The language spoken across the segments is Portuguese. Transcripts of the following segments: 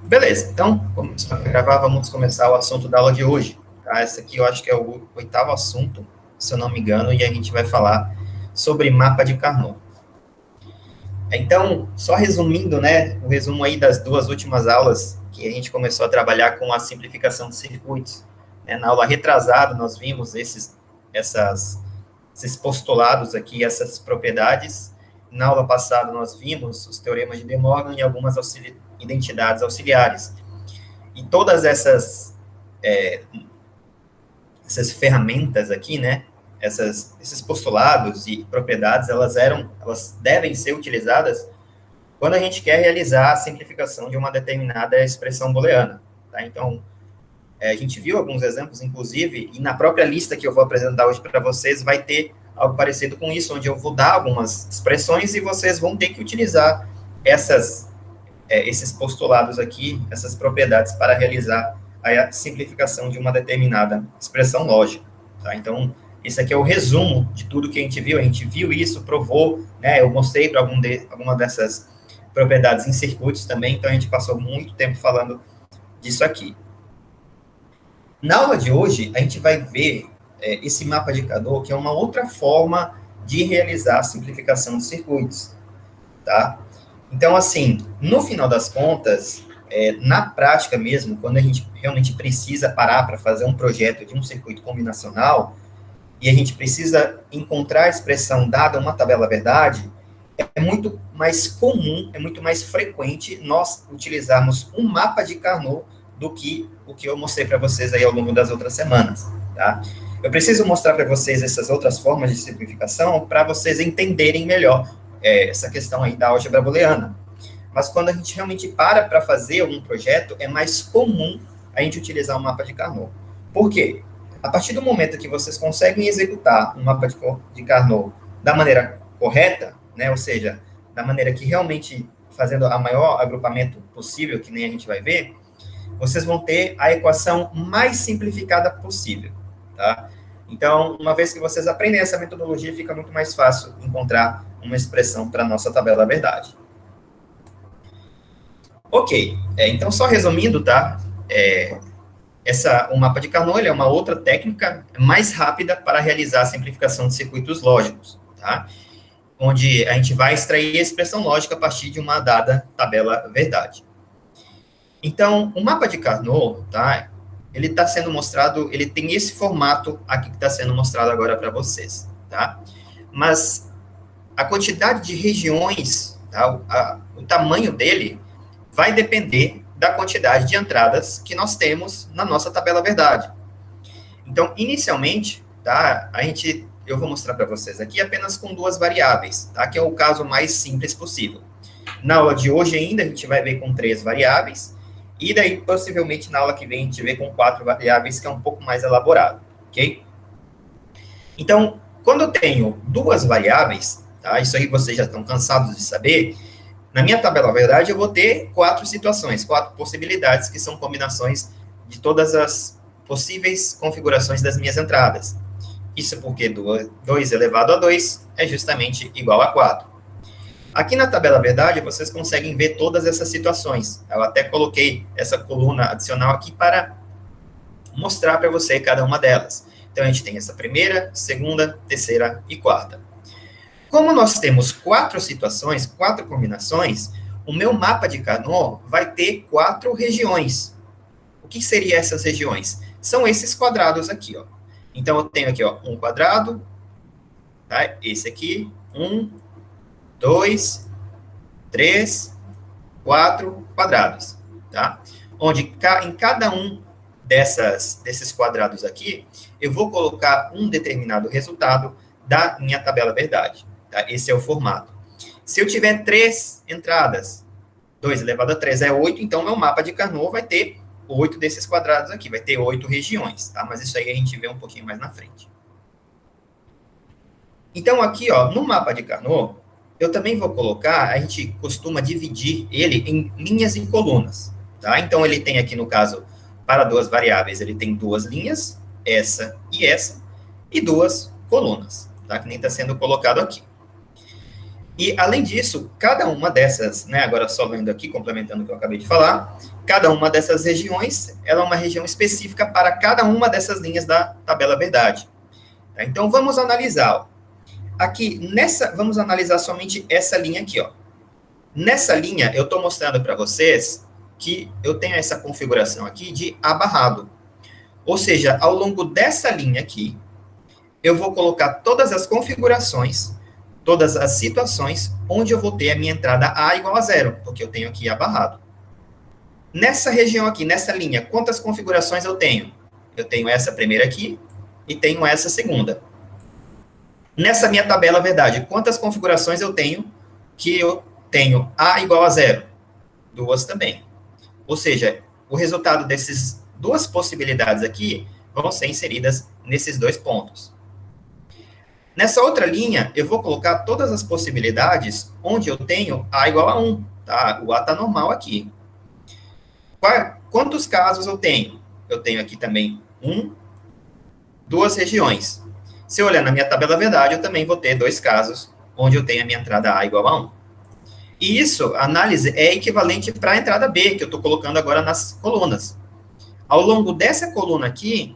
Beleza, então, vamos gravar, vamos começar o assunto da aula de hoje. Tá? Esse aqui eu acho que é o oitavo assunto, se eu não me engano, e a gente vai falar sobre mapa de Carnot. Então, só resumindo, né, o resumo aí das duas últimas aulas, que a gente começou a trabalhar com a simplificação de circuitos. Né? Na aula retrasada, nós vimos esses postulados aqui, essas propriedades. Na aula passada, nós vimos os teoremas de De Morgan e algumas identidades auxiliares. E todas essas ferramentas aqui, né, esses postulados e propriedades, elas devem ser utilizadas quando a gente quer realizar a simplificação de uma determinada expressão booleana. Tá? Então, a gente viu alguns exemplos, inclusive, e na própria lista que eu vou apresentar hoje para vocês, vai ter algo parecido com isso, onde eu vou dar algumas expressões e vocês vão ter que utilizar esses postulados aqui, essas propriedades, para realizar a simplificação de uma determinada expressão lógica. Tá? Então, esse aqui é o resumo de tudo que a gente viu isso, provou, né? Eu mostrei para alguma dessas propriedades em circuitos também, então a gente passou muito tempo falando disso aqui. Na aula de hoje, a gente vai ver esse mapa de Carnot, que é uma outra forma de realizar a simplificação de circuitos, tá? Então, assim, no final das contas, na prática mesmo, quando a gente realmente precisa parar para fazer um projeto de um circuito combinacional, e a gente precisa encontrar a expressão dada uma tabela verdade, é muito mais comum, é muito mais frequente nós utilizarmos um mapa de Carnot do que o que eu mostrei para vocês aí ao longo das outras semanas, tá? Eu preciso mostrar para vocês essas outras formas de simplificação para vocês entenderem melhor essa questão aí da álgebra booleana. Mas quando a gente realmente para fazer um projeto, é mais comum a gente utilizar um mapa de Carnot. Por quê? A partir do momento que vocês conseguem executar um mapa de Carnot da maneira correta, né, ou seja, da maneira que realmente fazendo a maior agrupamento possível, que nem a gente vai ver, vocês vão ter a equação mais simplificada possível, tá? Então, uma vez que vocês aprendem essa metodologia, fica muito mais fácil encontrar uma expressão para a nossa tabela verdade. Ok, então só resumindo, tá? O mapa de Carnot é uma outra técnica mais rápida para realizar a simplificação de circuitos lógicos, tá? Onde a gente vai extrair a expressão lógica a partir de uma dada tabela verdade. Então, o mapa de Carnot, tá? Ele está sendo mostrado, ele tem esse formato aqui que está sendo mostrado agora para vocês, tá? Mas a quantidade de regiões, tá? O tamanho dele vai depender da quantidade de entradas que nós temos na nossa tabela verdade. Então, inicialmente, tá? Eu vou mostrar para vocês aqui apenas com duas variáveis, tá? Que é o caso mais simples possível. Na aula de hoje ainda, a gente vai ver com 3 variáveis, e daí, possivelmente, na aula que vem, a gente vê com 4 variáveis, que é um pouco mais elaborado, ok? Então, quando eu tenho duas variáveis, tá? Isso aí vocês já estão cansados de saber, na minha tabela verdade, eu vou ter 4 situações, 4 possibilidades, que são combinações de todas as possíveis configurações das minhas entradas. Isso porque 2 elevado a 2 é justamente igual a 4. Aqui na tabela verdade, vocês conseguem ver todas essas situações. Eu até coloquei essa coluna adicional aqui para mostrar para você cada uma delas. Então, a gente tem essa primeira, segunda, terceira e quarta. Como nós temos 4 situações, 4 combinações, o meu mapa de Carnot vai ter 4 regiões. O que seriam essas regiões? São esses quadrados aqui, ó. Então, eu tenho aqui, ó, um quadrado, tá? Esse aqui, 1, 2, 3, 4 quadrados, tá? Onde em cada um desses quadrados aqui, eu vou colocar um determinado resultado da minha tabela verdade. Tá? Esse é o formato. Se eu tiver 3 entradas, 2 elevado a 3 é 8, então meu mapa de Carnot vai ter 8 desses quadrados aqui, vai ter 8 regiões, tá? Mas isso aí a gente vê um pouquinho mais na frente. Então, aqui, ó, no mapa de Carnot, eu também vou colocar, a gente costuma dividir ele em linhas e colunas, tá? Então, ele tem aqui, no caso, para 2 variáveis, ele tem 2 linhas, essa, e 2 colunas, tá? Que nem está sendo colocado aqui. E, além disso, cada uma dessas, né, agora só vendo aqui, complementando o que eu acabei de falar, cada uma dessas regiões, ela é uma região específica para cada uma dessas linhas da tabela verdade. Tá? Então, vamos analisar. Ó. Aqui, vamos analisar somente essa linha aqui. Ó. Nessa linha, eu estou mostrando para vocês que eu tenho essa configuração aqui de abarrado. Ou seja, ao longo dessa linha aqui, eu vou colocar todas as configurações, todas as situações onde eu vou ter a minha entrada A igual a zero, porque eu tenho aqui abarrado. Nessa região aqui, nessa linha, quantas configurações eu tenho? Eu tenho essa primeira aqui e tenho essa segunda. Nessa minha tabela verdade, quantas configurações eu tenho que eu tenho A igual a zero? Duas também. Ou seja, o resultado dessas duas possibilidades aqui vão ser inseridas nesses dois pontos. Nessa outra linha, eu vou colocar todas as possibilidades onde eu tenho A igual a 1. Tá? O A está normal aqui. Quantos casos eu tenho? Eu tenho aqui também duas regiões. Se eu olhar na minha tabela verdade, eu também vou ter dois casos onde eu tenho a minha entrada A igual a 1. E isso, a análise, é equivalente para a entrada B, que eu estou colocando agora nas colunas. Ao longo dessa coluna aqui,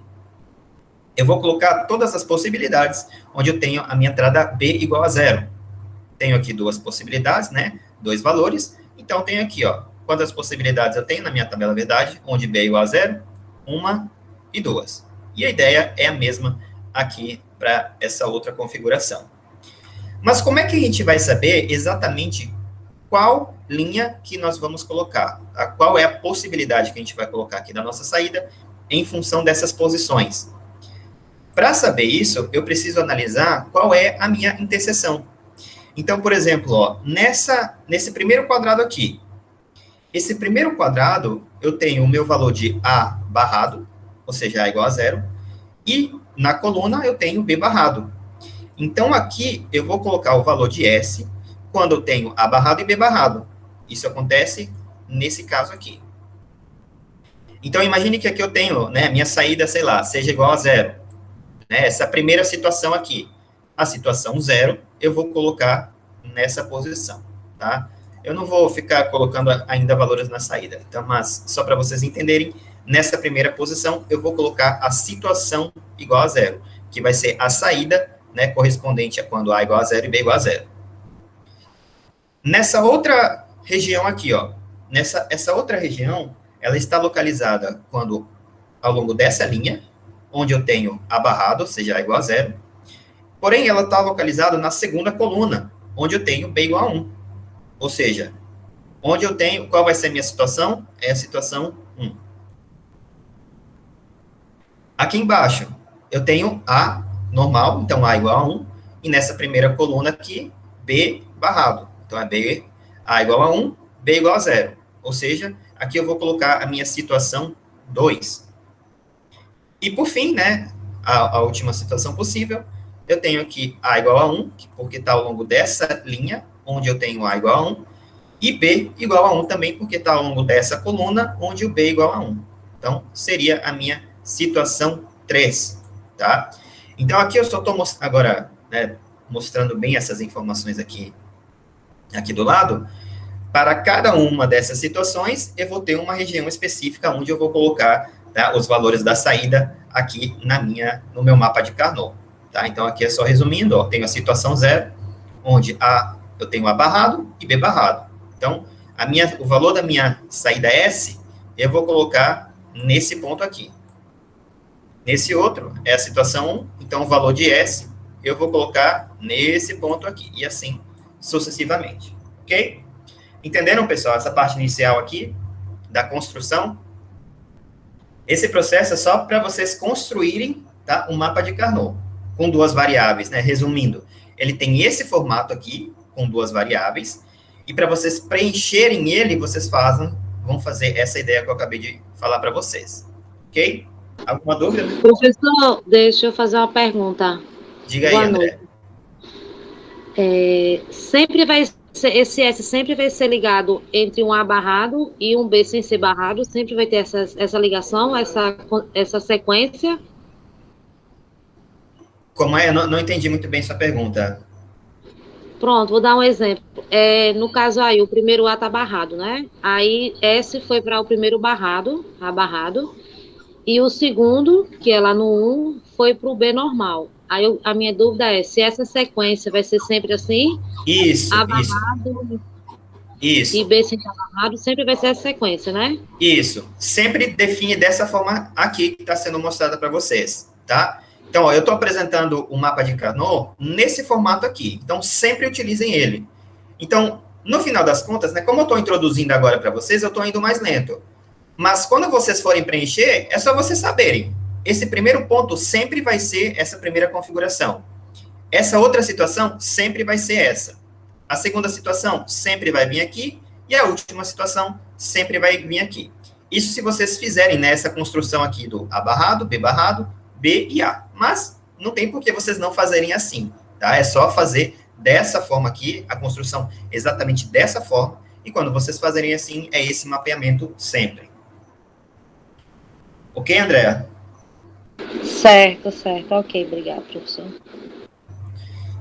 eu vou colocar todas as possibilidades onde eu tenho a minha entrada B igual a zero. Tenho aqui duas possibilidades, né? Dois valores. Então, tenho aqui, ó, quantas possibilidades eu tenho na minha tabela verdade, onde B é igual a zero? 1 e 2. E a ideia é a mesma aqui para essa outra configuração. Mas como é que a gente vai saber exatamente qual linha que nós vamos colocar? Tá? Qual é a possibilidade que a gente vai colocar aqui da nossa saída em função dessas posições? Para saber isso, eu preciso analisar qual é a minha interseção. Então, por exemplo, ó, nesse primeiro quadrado aqui, esse primeiro quadrado, eu tenho o meu valor de A barrado, ou seja, A igual a zero, e na coluna eu tenho B barrado. Então, aqui eu vou colocar o valor de S quando eu tenho A barrado e B barrado. Isso acontece nesse caso aqui. Então, imagine que aqui eu tenho, né, minha saída, sei lá, seja igual a zero. Né, essa primeira situação aqui. A situação zero, eu vou colocar nessa posição, tá? Eu não vou ficar colocando ainda valores na saída, então, mas só para vocês entenderem, nessa primeira posição, eu vou colocar a situação igual a zero, que vai ser a saída, né, correspondente a quando A igual a zero e B igual a zero. Nessa outra região aqui, ó, essa outra região, ela está localizada quando, ao longo dessa linha, onde eu tenho A barrado, ou seja, A igual a zero, porém, ela está localizada na segunda coluna, onde eu tenho B igual a 1. Ou seja, onde eu tenho, qual vai ser a minha situação? É a situação 1. Aqui embaixo, eu tenho A normal, então A igual a 1, e nessa primeira coluna aqui, B barrado. Então, é B, A igual a 1, B igual a 0. Ou seja, aqui eu vou colocar a minha situação 2. E, por fim, né, a última situação possível, eu tenho aqui A igual a 1, porque está ao longo dessa linha, onde eu tenho A igual a 1, e B igual a 1 também, porque está ao longo dessa coluna, onde o B é igual a 1. Então, seria a minha situação 3, tá? Então, aqui eu só estou agora, né, mostrando bem essas informações aqui do lado. Para cada uma dessas situações, eu vou ter uma região específica onde eu vou colocar, tá, os valores da saída aqui no meu mapa de Carnot. Tá? Então, aqui é só resumindo, ó, tenho a situação 0, onde eu tenho A barrado e B barrado. Então, o valor da minha saída S, eu vou colocar nesse ponto aqui. Nesse outro, é a situação 1, então o valor de S, eu vou colocar nesse ponto aqui, e assim sucessivamente. Ok? Entenderam, pessoal, essa parte inicial aqui da construção? Esse processo é só para vocês construírem, tá, um mapa de Carnot com duas variáveis, né? Resumindo, ele tem esse formato aqui, com duas variáveis, e para vocês preencherem ele, vocês vão fazer essa ideia que eu acabei de falar para vocês. Ok? Alguma dúvida? Professor, deixa eu fazer uma pergunta. Diga aí, André. Sempre vai ser, esse S sempre vai ser ligado entre um A barrado e um B sem ser barrado? Sempre vai ter essa ligação, essa sequência? Como é? Eu não entendi muito bem sua pergunta. Pronto, vou dar um exemplo. No caso aí, o primeiro A está barrado, né? Aí S foi para o primeiro barrado, abarrado, e o segundo, que é lá no 1, foi para o B normal. Aí a minha dúvida é se essa sequência vai ser sempre assim, Isso, isso, abarrado e isso. B sem estar abarrado, sempre vai ser essa sequência, né? Isso. Sempre define dessa forma aqui que está sendo mostrada para vocês, tá? Então, ó, eu estou apresentando o mapa de Carnot nesse formato aqui. Então, sempre utilizem ele. Então, no final das contas, né, como eu estou introduzindo agora para vocês, eu estou indo mais lento. Mas quando vocês forem preencher, é só vocês saberem. Esse primeiro ponto sempre vai ser essa primeira configuração. Essa outra situação sempre vai ser essa. A segunda situação sempre vai vir aqui. E a última situação sempre vai vir aqui. Isso se vocês fizerem nessa construção aqui do A barrado, B e A. Mas não tem por que vocês não fazerem assim, tá? É só fazer dessa forma aqui, a construção exatamente dessa forma. E quando vocês fazerem assim, é esse mapeamento sempre. Ok, Andréa? Certo, certo. Ok, obrigado, professor.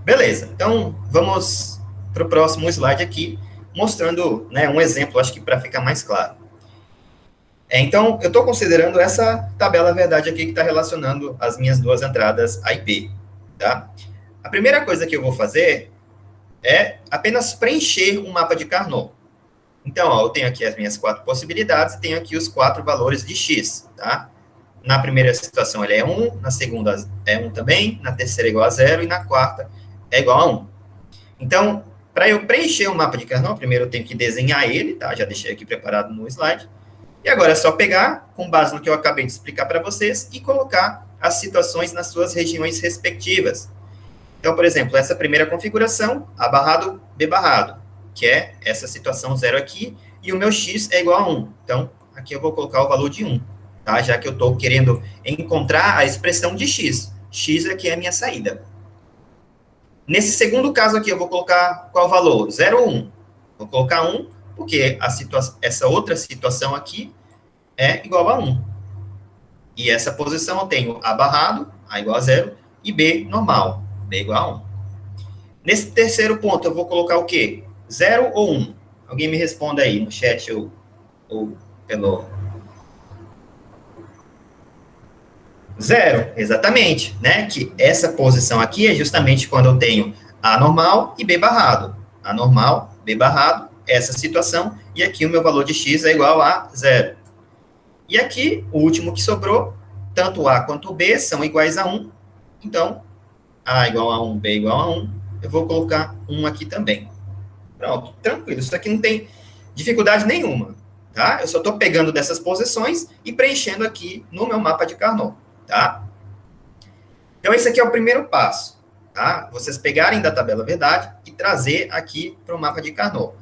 Beleza, então vamos para o próximo slide aqui, mostrando, né, um exemplo, acho que para ficar mais claro. Então, eu estou considerando essa tabela verdade aqui que está relacionando as minhas duas entradas A e B, tá? A primeira coisa que eu vou fazer é apenas preencher um mapa de Carnot. Então, ó, eu tenho aqui as minhas 4 possibilidades e tenho aqui os 4 valores de x, tá? Na primeira situação ele é 1, na segunda é 1 também, na terceira é igual a 0 e na quarta é igual a 1. Então, para eu preencher o mapa de Carnot, primeiro eu tenho que desenhar ele, tá? Já deixei aqui preparado no slide. E agora é só pegar, com base no que eu acabei de explicar para vocês, e colocar as situações nas suas regiões respectivas. Então, por exemplo, essa primeira configuração, A barrado, B barrado, que é essa situação 0 aqui, e o meu x é igual a 1. Então, aqui eu vou colocar o valor de 1, tá? Já que eu estou querendo encontrar a expressão de x. X aqui é a minha saída. Nesse segundo caso aqui, eu vou colocar qual valor? 0 ou 1? Vou colocar 1, porque essa outra situação aqui é igual a 1. E essa posição eu tenho A barrado, A igual a 0, e B normal, B igual a 1. Nesse terceiro ponto, eu vou colocar o quê? 0 ou 1? Alguém me responda aí no chat ou pelo... 0, exatamente, né? Que essa posição aqui é justamente quando eu tenho A normal e B barrado. A normal, B barrado, essa situação, e aqui o meu valor de x é igual a 0. E aqui, o último que sobrou, tanto A quanto B são iguais a 1, então, A igual a 1, B igual a 1, eu vou colocar 1 aqui também. Pronto, tranquilo, isso aqui não tem dificuldade nenhuma, tá? Eu só estou pegando dessas posições e preenchendo aqui no meu mapa de Carnot, tá? Então, esse aqui é o primeiro passo, tá? Vocês pegarem da tabela verdade e trazer aqui para o mapa de Carnot.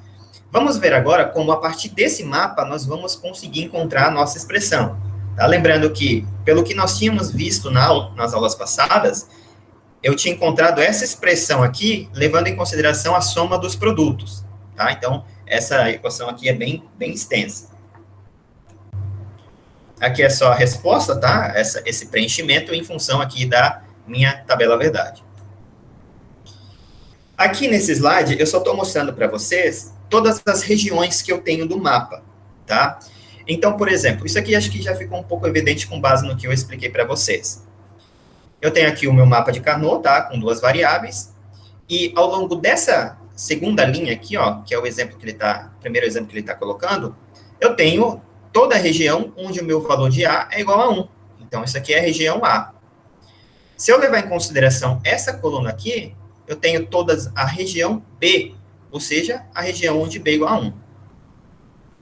Vamos ver agora como, a partir desse mapa, nós vamos conseguir encontrar a nossa expressão. Tá? Lembrando que, pelo que nós tínhamos visto nas aulas passadas, eu tinha encontrado essa expressão aqui, levando em consideração a soma dos produtos. Tá? Então, essa equação aqui é bem extensa. Aqui é só a resposta, tá? Esse preenchimento em função aqui da minha tabela verdade. Aqui nesse slide, eu só estou mostrando para vocês todas as regiões que eu tenho do mapa, tá? Então, por exemplo, isso aqui acho que já ficou um pouco evidente com base no que eu expliquei para vocês. Eu tenho aqui o meu mapa de Carnot, tá? Com 2 variáveis, e ao longo dessa segunda linha aqui, ó, que é o exemplo que ele tá, primeiro exemplo que ele está colocando, eu tenho toda a região onde o meu valor de A é igual a 1. Então, isso aqui é a região A. Se eu levar em consideração essa coluna aqui, eu tenho toda a região B, ou seja, a região onde B é igual a 1.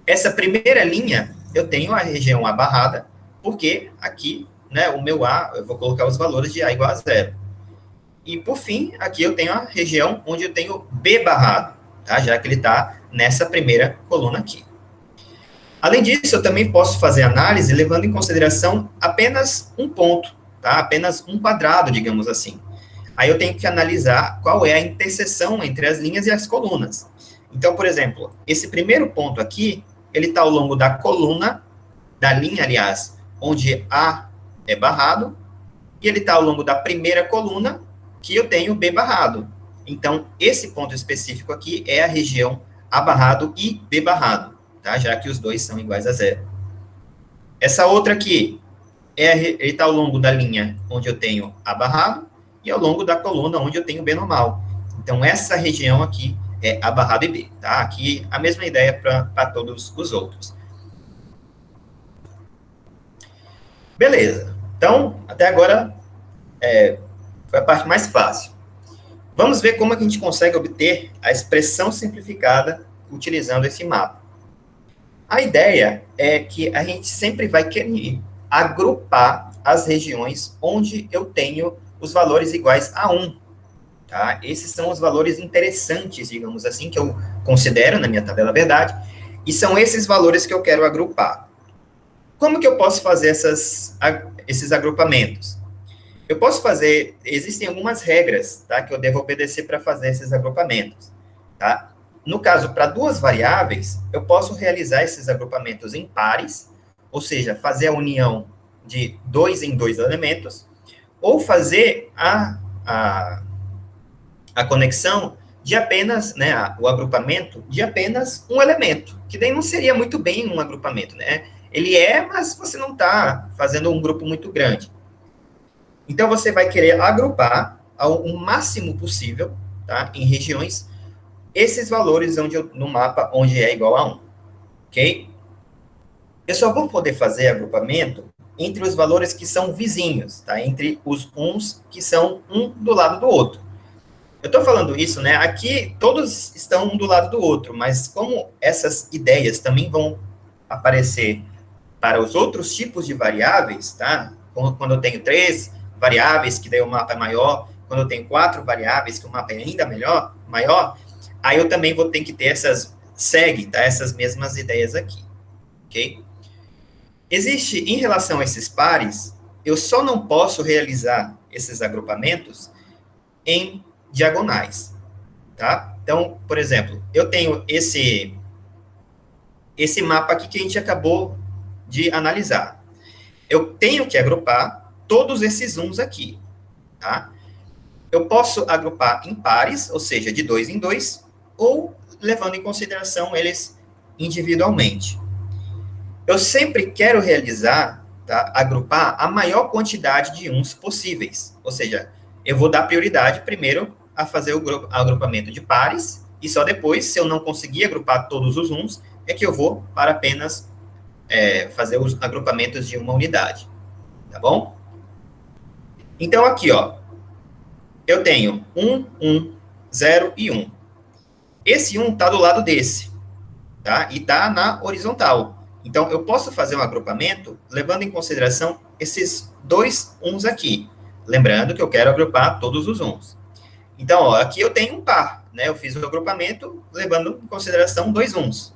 Essa primeira linha, eu tenho a região A barrada, porque aqui, né, o meu A, eu vou colocar os valores de A igual a 0. E, por fim, aqui eu tenho a região onde eu tenho B barrado, tá? Já que ele está nessa primeira coluna aqui. Além disso, eu também posso fazer análise levando em consideração apenas um ponto, tá? Apenas um quadrado, digamos assim. Aí eu tenho que analisar qual é a interseção entre as linhas e as colunas. Então, por exemplo, esse primeiro ponto aqui, ele está ao longo da coluna, da linha, aliás, onde A é barrado, e ele está ao longo da primeira coluna, que eu tenho B barrado. Então, esse ponto específico aqui é a região A barrado e B barrado, tá? Já que os dois são iguais a zero. Essa outra aqui, ele está ao longo da linha onde eu tenho A barrado e ao longo da coluna onde eu tenho B normal. Então, essa região aqui é A barrado e B, tá? Aqui, a mesma ideia para todos os outros. Beleza. Então, até agora, foi a parte mais fácil. Vamos ver como é que a gente consegue obter a expressão simplificada utilizando esse mapa. A ideia é que a gente sempre vai querer agrupar as regiões onde eu tenho os valores iguais a 1. Tá? Esses são os valores interessantes, digamos assim, que eu considero na minha tabela verdade, e são esses valores que eu quero agrupar. Como que eu posso fazer esses agrupamentos? Eu posso fazer, existem algumas regras, tá, que eu devo obedecer para fazer esses agrupamentos, tá? No caso, para duas variáveis, eu posso realizar esses agrupamentos em pares, ou seja, fazer a união de 2 em 2 elementos, ou fazer a conexão de apenas, né, o agrupamento de apenas um elemento, que daí não seria muito bem um agrupamento, né? Ele mas você não está fazendo um grupo muito grande. Então, você vai querer agrupar o máximo possível, tá, em regiões, esses valores no mapa onde é igual a 1, ok? Eu só vou poder fazer agrupamento entre os valores que são vizinhos, tá? Entre os uns que são um do lado do outro. Eu estou falando isso, né? Aqui todos estão um do lado do outro, mas como essas ideias também vão aparecer para os outros tipos de variáveis, tá? Quando eu tenho 3 variáveis, que daí o mapa é maior, quando eu tenho 4 variáveis, que o mapa é ainda maior, aí eu também vou ter que ter essas mesmas ideias aqui, ok? Existe, em relação a esses pares, eu só não posso realizar esses agrupamentos em diagonais, tá? Então, por exemplo, eu tenho esse mapa aqui que a gente acabou de analisar. Eu tenho que agrupar todos esses uns aqui, tá? Eu posso agrupar em pares, ou seja, de 2 em 2, ou levando em consideração eles individualmente. Eu sempre quero realizar, tá, agrupar a maior quantidade de uns possíveis, ou seja, eu vou dar prioridade primeiro a fazer o agrupamento de pares, e só depois, se eu não conseguir agrupar todos os uns, é que eu vou para apenas fazer os agrupamentos de uma unidade, tá bom? Então, aqui, ó, eu tenho 1, 0 e 1. Esse 1 está do lado desse, tá? E está na horizontal. Então, eu posso fazer um agrupamento levando em consideração esses dois uns aqui. Lembrando que eu quero agrupar todos os uns. Então, ó, aqui eu tenho um par, né? Eu fiz o agrupamento levando em consideração dois uns.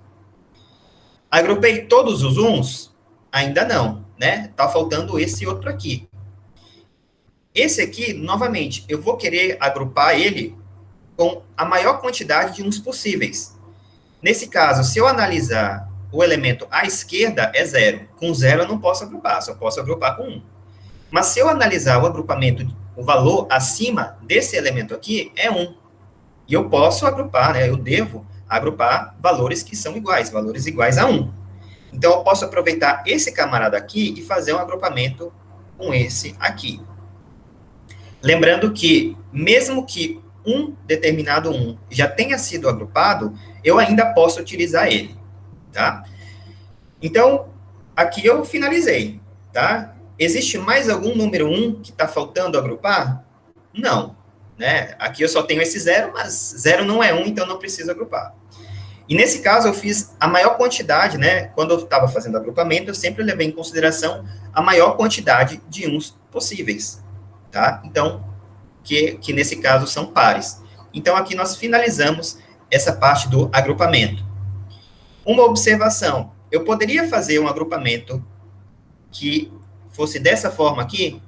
Agrupei todos os uns? Ainda não, né? Tá faltando esse outro aqui. Esse aqui, novamente, eu vou querer agrupar ele com a maior quantidade de uns possíveis. Nesse caso, se eu analisar o elemento à esquerda, é 0. Com 0 eu não posso agrupar, só posso agrupar com 1. Mas se eu analisar o agrupamento, o valor acima desse elemento aqui, é 1. E eu posso agrupar, né, eu devo agrupar valores que são iguais, valores iguais a 1. Então, eu posso aproveitar esse camarada aqui e fazer um agrupamento com esse aqui. Lembrando que, mesmo que um determinado 1 já tenha sido agrupado, eu ainda posso utilizar ele, tá? Então, aqui eu finalizei, tá? Existe mais algum número 1 que está faltando agrupar? Não, né? Aqui eu só tenho esse 0, mas 0 não é 1, então não preciso agrupar. E nesse caso eu fiz a maior quantidade, né? Quando eu estava fazendo agrupamento, eu sempre levei em consideração a maior quantidade de uns possíveis, tá? Então, que nesse caso são pares. Então, aqui nós finalizamos essa parte do agrupamento. Uma observação, eu poderia fazer um agrupamento que fosse dessa forma aqui?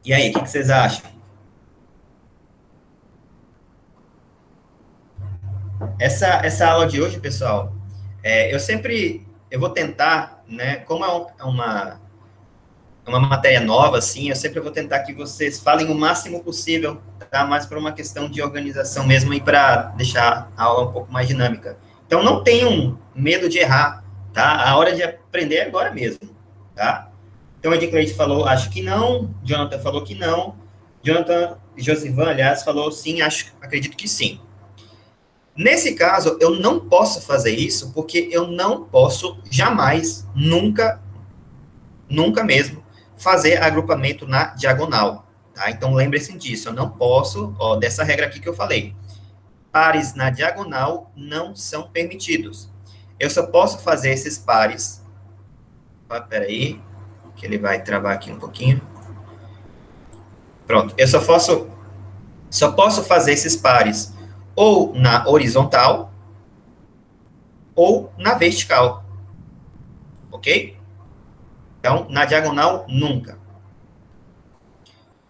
E aí, o que vocês acham? Essa aula de hoje, pessoal, eu sempre eu vou tentar, né, como é uma matéria nova, assim, eu sempre vou tentar que vocês falem o máximo possível, tá? Mas por uma questão de organização mesmo e para deixar a aula um pouco mais dinâmica. Então, não tenham medo de errar, tá? A hora de aprender é agora mesmo, tá? Então, a Edcleide falou, acho que não. Jonathan falou que não. Jonathan e Josivan, aliás, falou sim, acredito que sim. Nesse caso, eu não posso fazer isso, porque eu não posso jamais, nunca, nunca mesmo, fazer agrupamento na diagonal, tá? Então, lembre-se disso, eu não posso, ó, dessa regra aqui que eu falei. Pares na diagonal não são permitidos. Eu só posso fazer esses pares, peraí, que ele vai travar aqui um pouquinho. Pronto, eu só posso fazer esses pares ou na horizontal ou na vertical, ok? Então, na diagonal, nunca.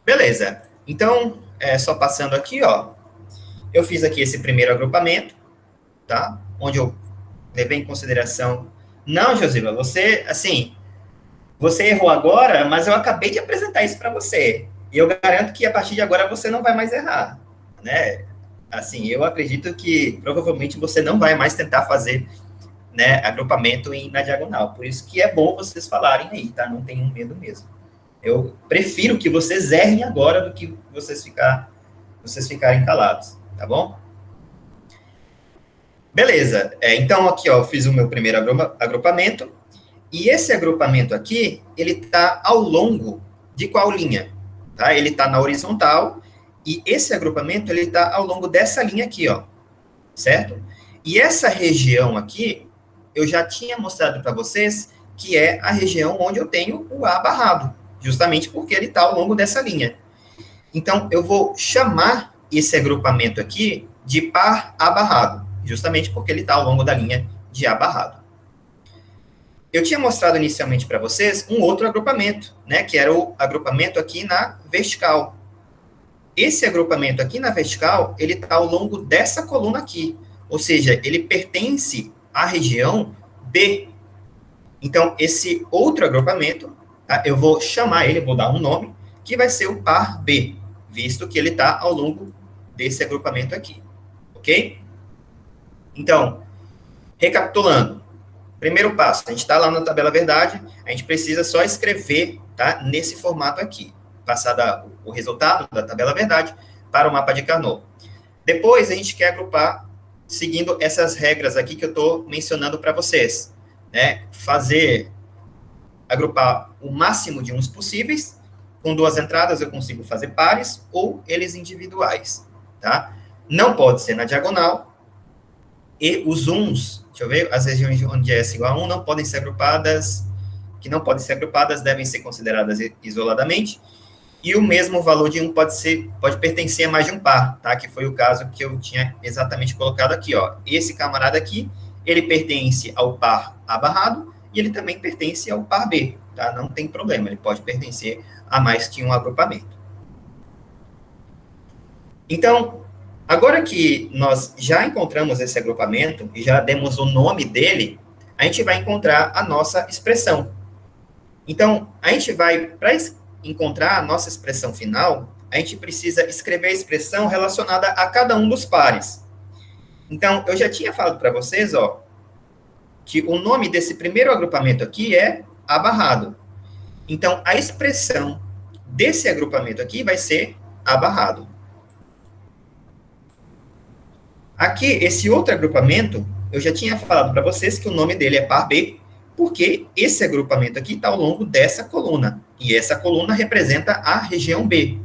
Beleza. Então, só passando aqui, ó, eu fiz aqui esse primeiro agrupamento, tá? Onde eu levei em consideração... Não, Josiva, você, assim, você errou agora, mas eu acabei de apresentar isso para você. E eu garanto que a partir de agora você não vai mais errar, né? Assim, eu acredito que provavelmente você não vai mais tentar fazer, né, agrupamento na diagonal. Por isso que é bom vocês falarem aí, tá? Não tenham medo mesmo. Eu prefiro que vocês errem agora do que vocês ficarem calados, tá bom? Beleza. Então, aqui, ó, eu fiz o meu primeiro agrupamento. E esse agrupamento aqui, ele está ao longo de qual linha? Tá? Ele está na horizontal. E esse agrupamento, ele está ao longo dessa linha aqui, ó. Certo? E essa região aqui, eu já tinha mostrado para vocês que é a região onde eu tenho o A barrado. Justamente porque ele está ao longo dessa linha. Então, eu vou chamar esse agrupamento aqui de par A barrado. Justamente porque ele está ao longo da linha de A barrado. Eu tinha mostrado inicialmente para vocês um outro agrupamento, né? Que era o agrupamento aqui na vertical. Esse agrupamento aqui na vertical, ele está ao longo dessa coluna aqui. Ou seja, ele pertence à região B. Então, esse outro agrupamento, tá? Eu vou chamar ele, vou dar um nome, que vai ser o par B, visto que ele está ao longo desse agrupamento aqui. Ok? Então, recapitulando. Primeiro passo, a gente está lá na tabela verdade, a gente precisa só escrever, tá, nesse formato aqui. Passar o resultado da tabela verdade para o mapa de Carnot. Depois, a gente quer agrupar seguindo essas regras aqui que eu estou mencionando para vocês. Né? Agrupar o máximo de uns possíveis. Com duas entradas, eu consigo fazer pares ou eles individuais. Tá? Não pode ser na diagonal. E os uns, deixa eu ver, as regiões onde S igual a 1 não podem ser agrupadas, devem ser consideradas isoladamente. E o mesmo valor de 1 pode pertencer a mais de um par, tá? Que foi o caso que eu tinha exatamente colocado aqui, ó. Esse camarada aqui, ele pertence ao par A barrado e ele também pertence ao par B, tá? Não tem problema, ele pode pertencer a mais que um agrupamento. Então, agora que nós já encontramos esse agrupamento e já demos o nome dele, a gente vai encontrar a nossa expressão. Então, a gente vai, para encontrar a nossa expressão final, a gente precisa escrever a expressão relacionada a cada um dos pares. Então, eu já tinha falado para vocês, ó, que o nome desse primeiro agrupamento aqui é A barrado. Então, a expressão desse agrupamento aqui vai ser A barrado. Aqui, esse outro agrupamento, eu já tinha falado para vocês que o nome dele é par B, porque esse agrupamento aqui está ao longo dessa coluna, e essa coluna representa a região B.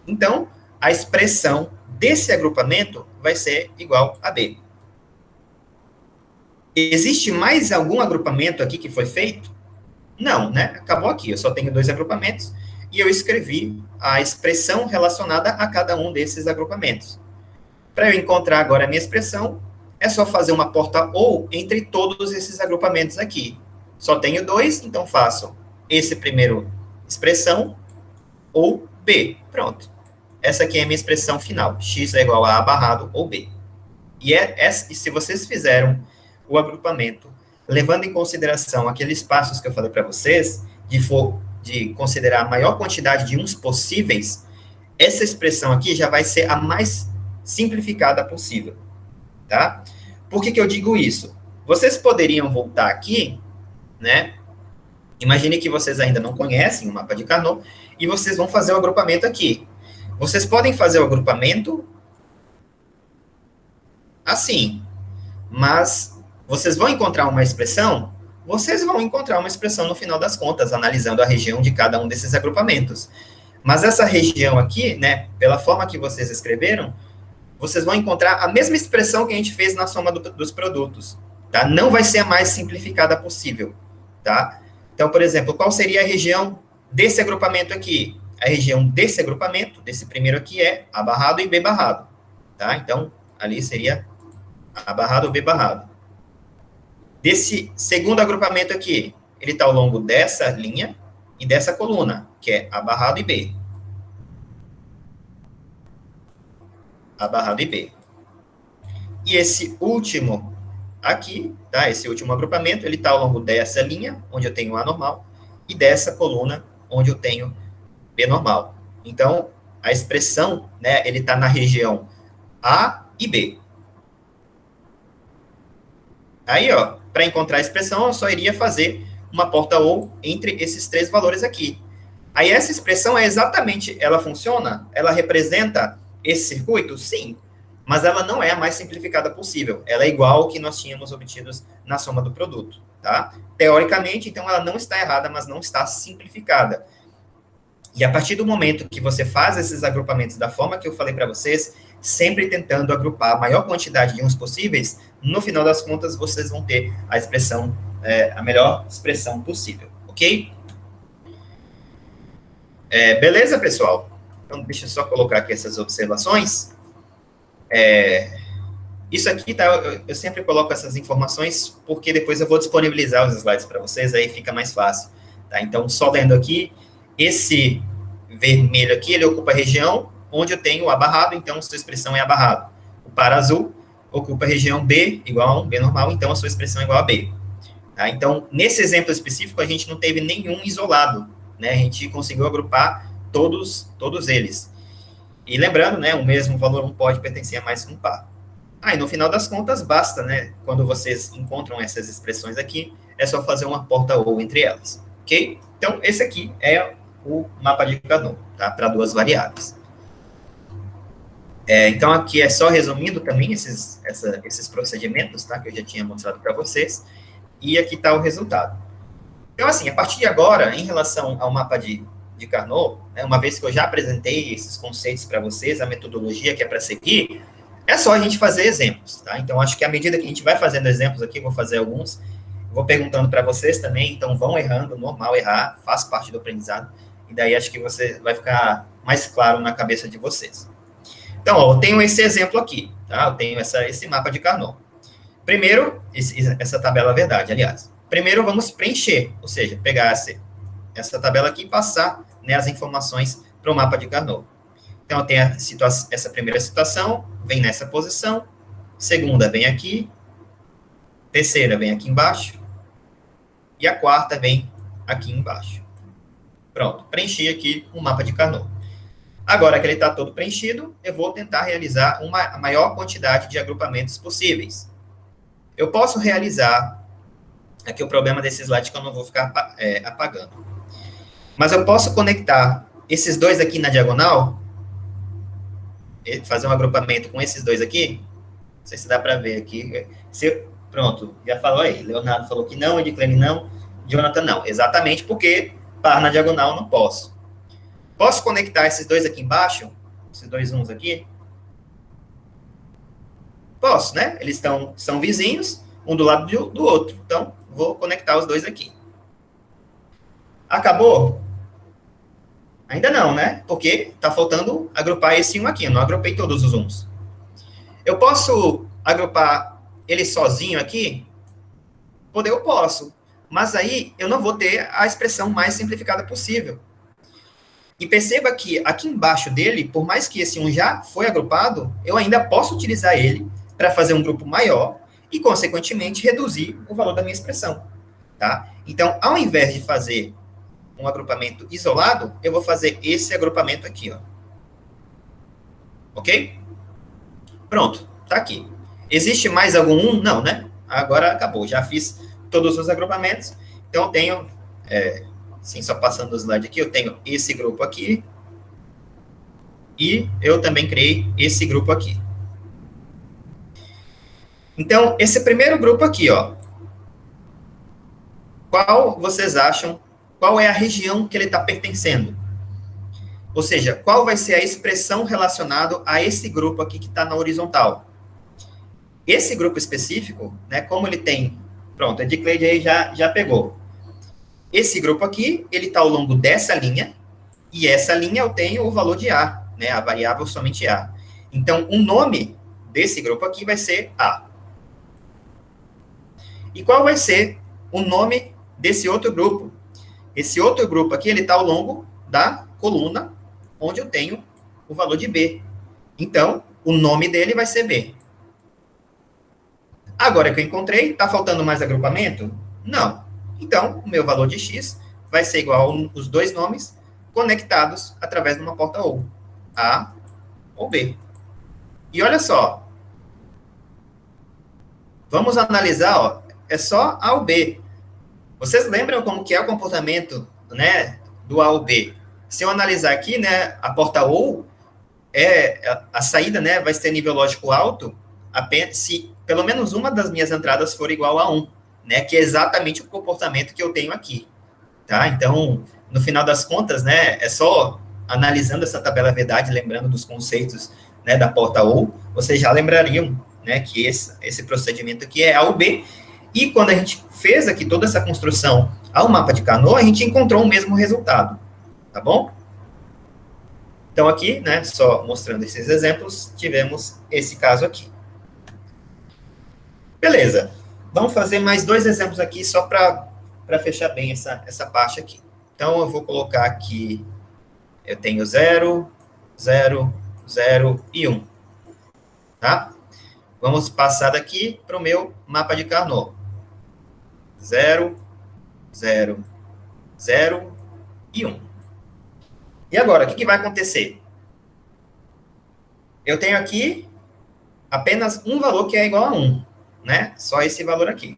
Então, a expressão desse agrupamento vai ser igual a B. Existe mais algum agrupamento aqui que foi feito? Não, né? Acabou aqui, eu só tenho dois agrupamentos, e eu escrevi a expressão relacionada a cada um desses agrupamentos. Para eu encontrar agora a minha expressão, é só fazer uma porta ou entre todos esses agrupamentos aqui. Só tenho dois, então faço esse primeiro expressão ou B. Pronto. Essa aqui é a minha expressão final. X é igual a barrado ou B. E se vocês fizeram o agrupamento levando em consideração aqueles passos que eu falei para vocês, de considerar a maior quantidade de uns possíveis, essa expressão aqui já vai ser a mais simplificada possível, tá? Por que eu digo isso? Vocês poderiam voltar aqui, né? Imagine que vocês ainda não conhecem o mapa de Carnot e vocês vão fazer o agrupamento aqui. Vocês podem fazer o agrupamento assim, mas vocês vão encontrar uma expressão? Vocês vão encontrar uma expressão no final das contas, analisando a região de cada um desses agrupamentos. Mas essa região aqui, né, pela forma que vocês escreveram, vocês vão encontrar a mesma expressão que a gente fez na soma dos produtos, tá? Não vai ser a mais simplificada possível, tá? Então, por exemplo, qual seria a região desse agrupamento aqui? A região desse agrupamento, desse primeiro aqui, é A barrado e B barrado, tá? Então, ali seria A barrado ou B barrado. Desse segundo agrupamento aqui, ele está ao longo dessa linha e dessa coluna, que é A barrado e B. A barrado e B. E esse último aqui, tá? Esse último agrupamento, ele está ao longo dessa linha, onde eu tenho A normal, e dessa coluna, onde eu tenho B normal. Então, a expressão, né, ele está na região A e B. Aí, ó, para encontrar a expressão, eu só iria fazer uma porta ou entre esses três valores aqui. Aí, essa expressão é exatamente, ela funciona? Ela representa esse circuito? Sim. Mas ela não é a mais simplificada possível. Ela é igual ao que nós tínhamos obtidos na soma do produto, tá? Teoricamente, então, ela não está errada, mas não está simplificada. E a partir do momento que você faz esses agrupamentos da forma que eu falei para vocês, sempre tentando agrupar a maior quantidade de uns possíveis, no final das contas, vocês vão ter a expressão, a melhor expressão possível, ok? Beleza, pessoal? Então, deixa eu só colocar aqui essas observações. Isso aqui, tá? Eu sempre coloco essas informações, porque depois eu vou disponibilizar os slides para vocês, aí fica mais fácil, tá? Então, só lendo aqui, esse vermelho aqui, ele ocupa a região onde eu tenho A barrado, então a sua expressão é A barrado. O par azul ocupa a região B, igual a 1, B normal, então a sua expressão é igual a B. Tá? Então, nesse exemplo específico, a gente não teve nenhum isolado, né? A gente conseguiu agrupar todos eles. E lembrando, né, o mesmo valor não pode pertencer a mais que um par. E no final das contas, basta, né, quando vocês encontram essas expressões aqui, é só fazer uma porta ou entre elas, ok? Então, esse aqui é o mapa de Carnot, tá? Para duas variáveis. Então, aqui é só resumindo também esses procedimentos, tá? Que eu já tinha mostrado para vocês. E aqui está o resultado. Então, assim, a partir de agora, em relação ao mapa de Carnot, né, uma vez que eu já apresentei esses conceitos para vocês, a metodologia que é para seguir, é só a gente fazer exemplos, tá? Então, acho que à medida que a gente vai fazendo exemplos aqui, vou fazer alguns, vou perguntando para vocês também, então vão errando, normal errar, faz parte do aprendizado, e daí acho que você vai ficar mais claro na cabeça de vocês. Então, ó, eu tenho esse exemplo aqui, tá? Eu tenho esse mapa de Carnot. Primeiro, essa tabela verdade, aliás. Primeiro, vamos preencher, ou seja, pegar essa tabela aqui e passar, né, as informações para o mapa de Carnot. Então, eu tenho essa primeira situação, vem nessa posição, segunda vem aqui, terceira vem aqui embaixo, e a quarta vem aqui embaixo. Pronto, preenchi aqui o mapa de Carnot. Agora que ele está todo preenchido, eu vou tentar realizar a maior quantidade de agrupamentos possíveis. Eu posso realizar, aqui o problema desse slide que eu não vou ficar apagando, mas eu posso conectar esses dois aqui na diagonal, fazer um agrupamento com esses dois aqui, não sei se dá para ver aqui, pronto, já falou aí, Leonardo falou que não, Ediclene não, Jonathan não, exatamente porque par na diagonal eu não posso. Posso conectar esses dois aqui embaixo, esses dois uns aqui? Posso, né? Eles são vizinhos, um do lado do outro, então vou conectar os dois aqui. Acabou? Ainda não, né? Porque está faltando agrupar esse um aqui, eu não agrupei todos os uns. Eu posso agrupar ele sozinho aqui? Eu posso, mas aí eu não vou ter a expressão mais simplificada possível. E perceba que aqui embaixo dele, por mais que esse um já foi agrupado, eu ainda posso utilizar ele para fazer um grupo maior e, consequentemente, reduzir o valor da minha expressão, tá? Então, ao invés de fazer um agrupamento isolado, eu vou fazer esse agrupamento aqui, ó. Ok? Pronto, tá aqui. Existe mais algum 1? Não, né? Agora acabou, já fiz todos os agrupamentos. Então, eu tenho, assim, só passando o slide aqui, eu tenho esse grupo aqui, e eu também criei esse grupo aqui. Então, esse primeiro grupo aqui, ó, qual vocês acham, qual é a região que ele está pertencendo? Ou seja, qual vai ser a expressão relacionada a esse grupo aqui que está na horizontal? Esse grupo específico, né, como ele tem... Pronto, a Edcleide aí já pegou. Esse grupo aqui, ele está ao longo dessa linha, e essa linha eu tenho o valor de A, né, a variável somente A. Então, o nome desse grupo aqui vai ser A. E qual vai ser o nome desse outro grupo? Esse outro grupo aqui, ele está ao longo da coluna, onde eu tenho o valor de B. Então, o nome dele vai ser B. Agora que eu encontrei, está faltando mais agrupamento? Não. Então, o meu valor de X vai ser igual aos dois nomes conectados através de uma porta OU. A ou B. E olha só. Vamos analisar, ó. É só A ou B. Vocês lembram como que é o comportamento, né, do A ou B? Se eu analisar aqui, né, a porta OU, a saída, né, vai ser nível lógico alto, apenas se pelo menos uma das minhas entradas for igual a 1, né, que é exatamente o comportamento que eu tenho aqui, tá? Então, no final das contas, né, é só analisando essa tabela verdade, lembrando dos conceitos, né, da porta OU, vocês já lembrariam, né, que esse procedimento aqui é A ou B, e quando a gente fez aqui toda essa construção ao mapa de Carnot, a gente encontrou o mesmo resultado, tá bom? Então, aqui, né, só mostrando esses exemplos, tivemos esse caso aqui. Beleza. Vamos fazer mais dois exemplos aqui, só para fechar bem essa parte aqui. Então, eu vou colocar aqui, eu tenho 0, 0, 0 e 1. Tá? Vamos passar daqui para o meu mapa de Carnot. 0, 0, 0 e 1. E agora, o que vai acontecer? Eu tenho aqui apenas um valor que é igual a 1, né? Só esse valor aqui.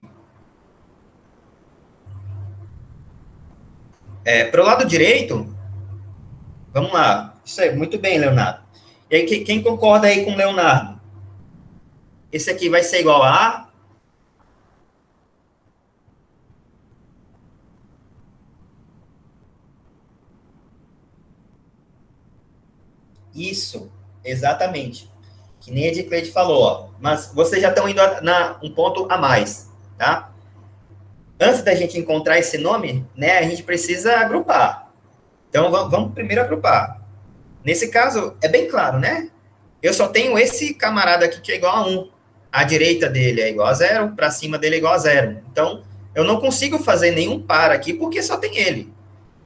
Para o lado direito, vamos lá. Isso aí, muito bem, Leonardo. E aí, quem concorda aí com o Leonardo? Esse aqui vai ser igual a A. Isso, exatamente. Que nem a Edcleide falou, ó. Mas vocês já estão indo um ponto a mais, tá? Antes da gente encontrar esse nome, né, a gente precisa agrupar. Então, vamos primeiro agrupar. Nesse caso, é bem claro, né? Eu só tenho esse camarada aqui que é igual a 1. A direita dele é igual a 0, para cima dele é igual a 0. Então, eu não consigo fazer nenhum par aqui, porque só tem ele,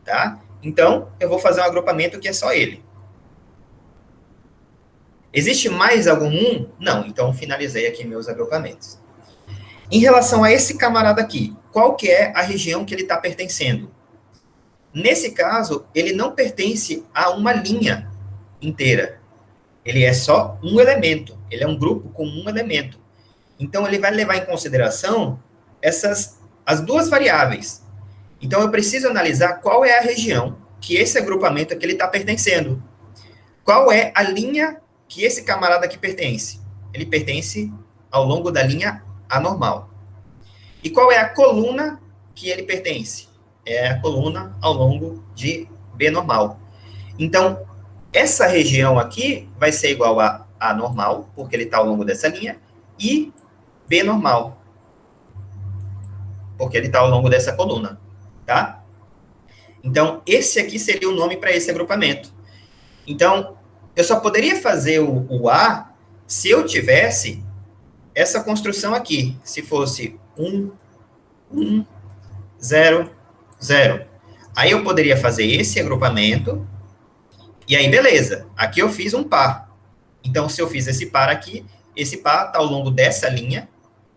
tá? Então, eu vou fazer um agrupamento que é só ele. Existe mais algum 1? Não, então finalizei aqui meus agrupamentos. Em relação a esse camarada aqui, qual que é a região que ele está pertencendo? Nesse caso, ele não pertence a uma linha inteira. Ele é só um elemento. Ele é um grupo com um elemento. Então, ele vai levar em consideração as duas variáveis. Então, eu preciso analisar qual é a região que esse agrupamento aqui está pertencendo. Qual é a linha que esse camarada aqui pertence? Ele pertence ao longo da linha anormal. E qual é a coluna que ele pertence? É a coluna ao longo de B normal. Então, essa região aqui vai ser igual a A normal, porque ele está ao longo dessa linha, e B normal, porque ele está ao longo dessa coluna, tá? Então, esse aqui seria o nome para esse agrupamento. Então, eu só poderia fazer o A se eu tivesse essa construção aqui, se fosse 1, 1, 0, 0. Aí eu poderia fazer esse agrupamento, e aí beleza, aqui eu fiz um par. Então, se eu fiz esse par aqui, esse par está ao longo dessa linha,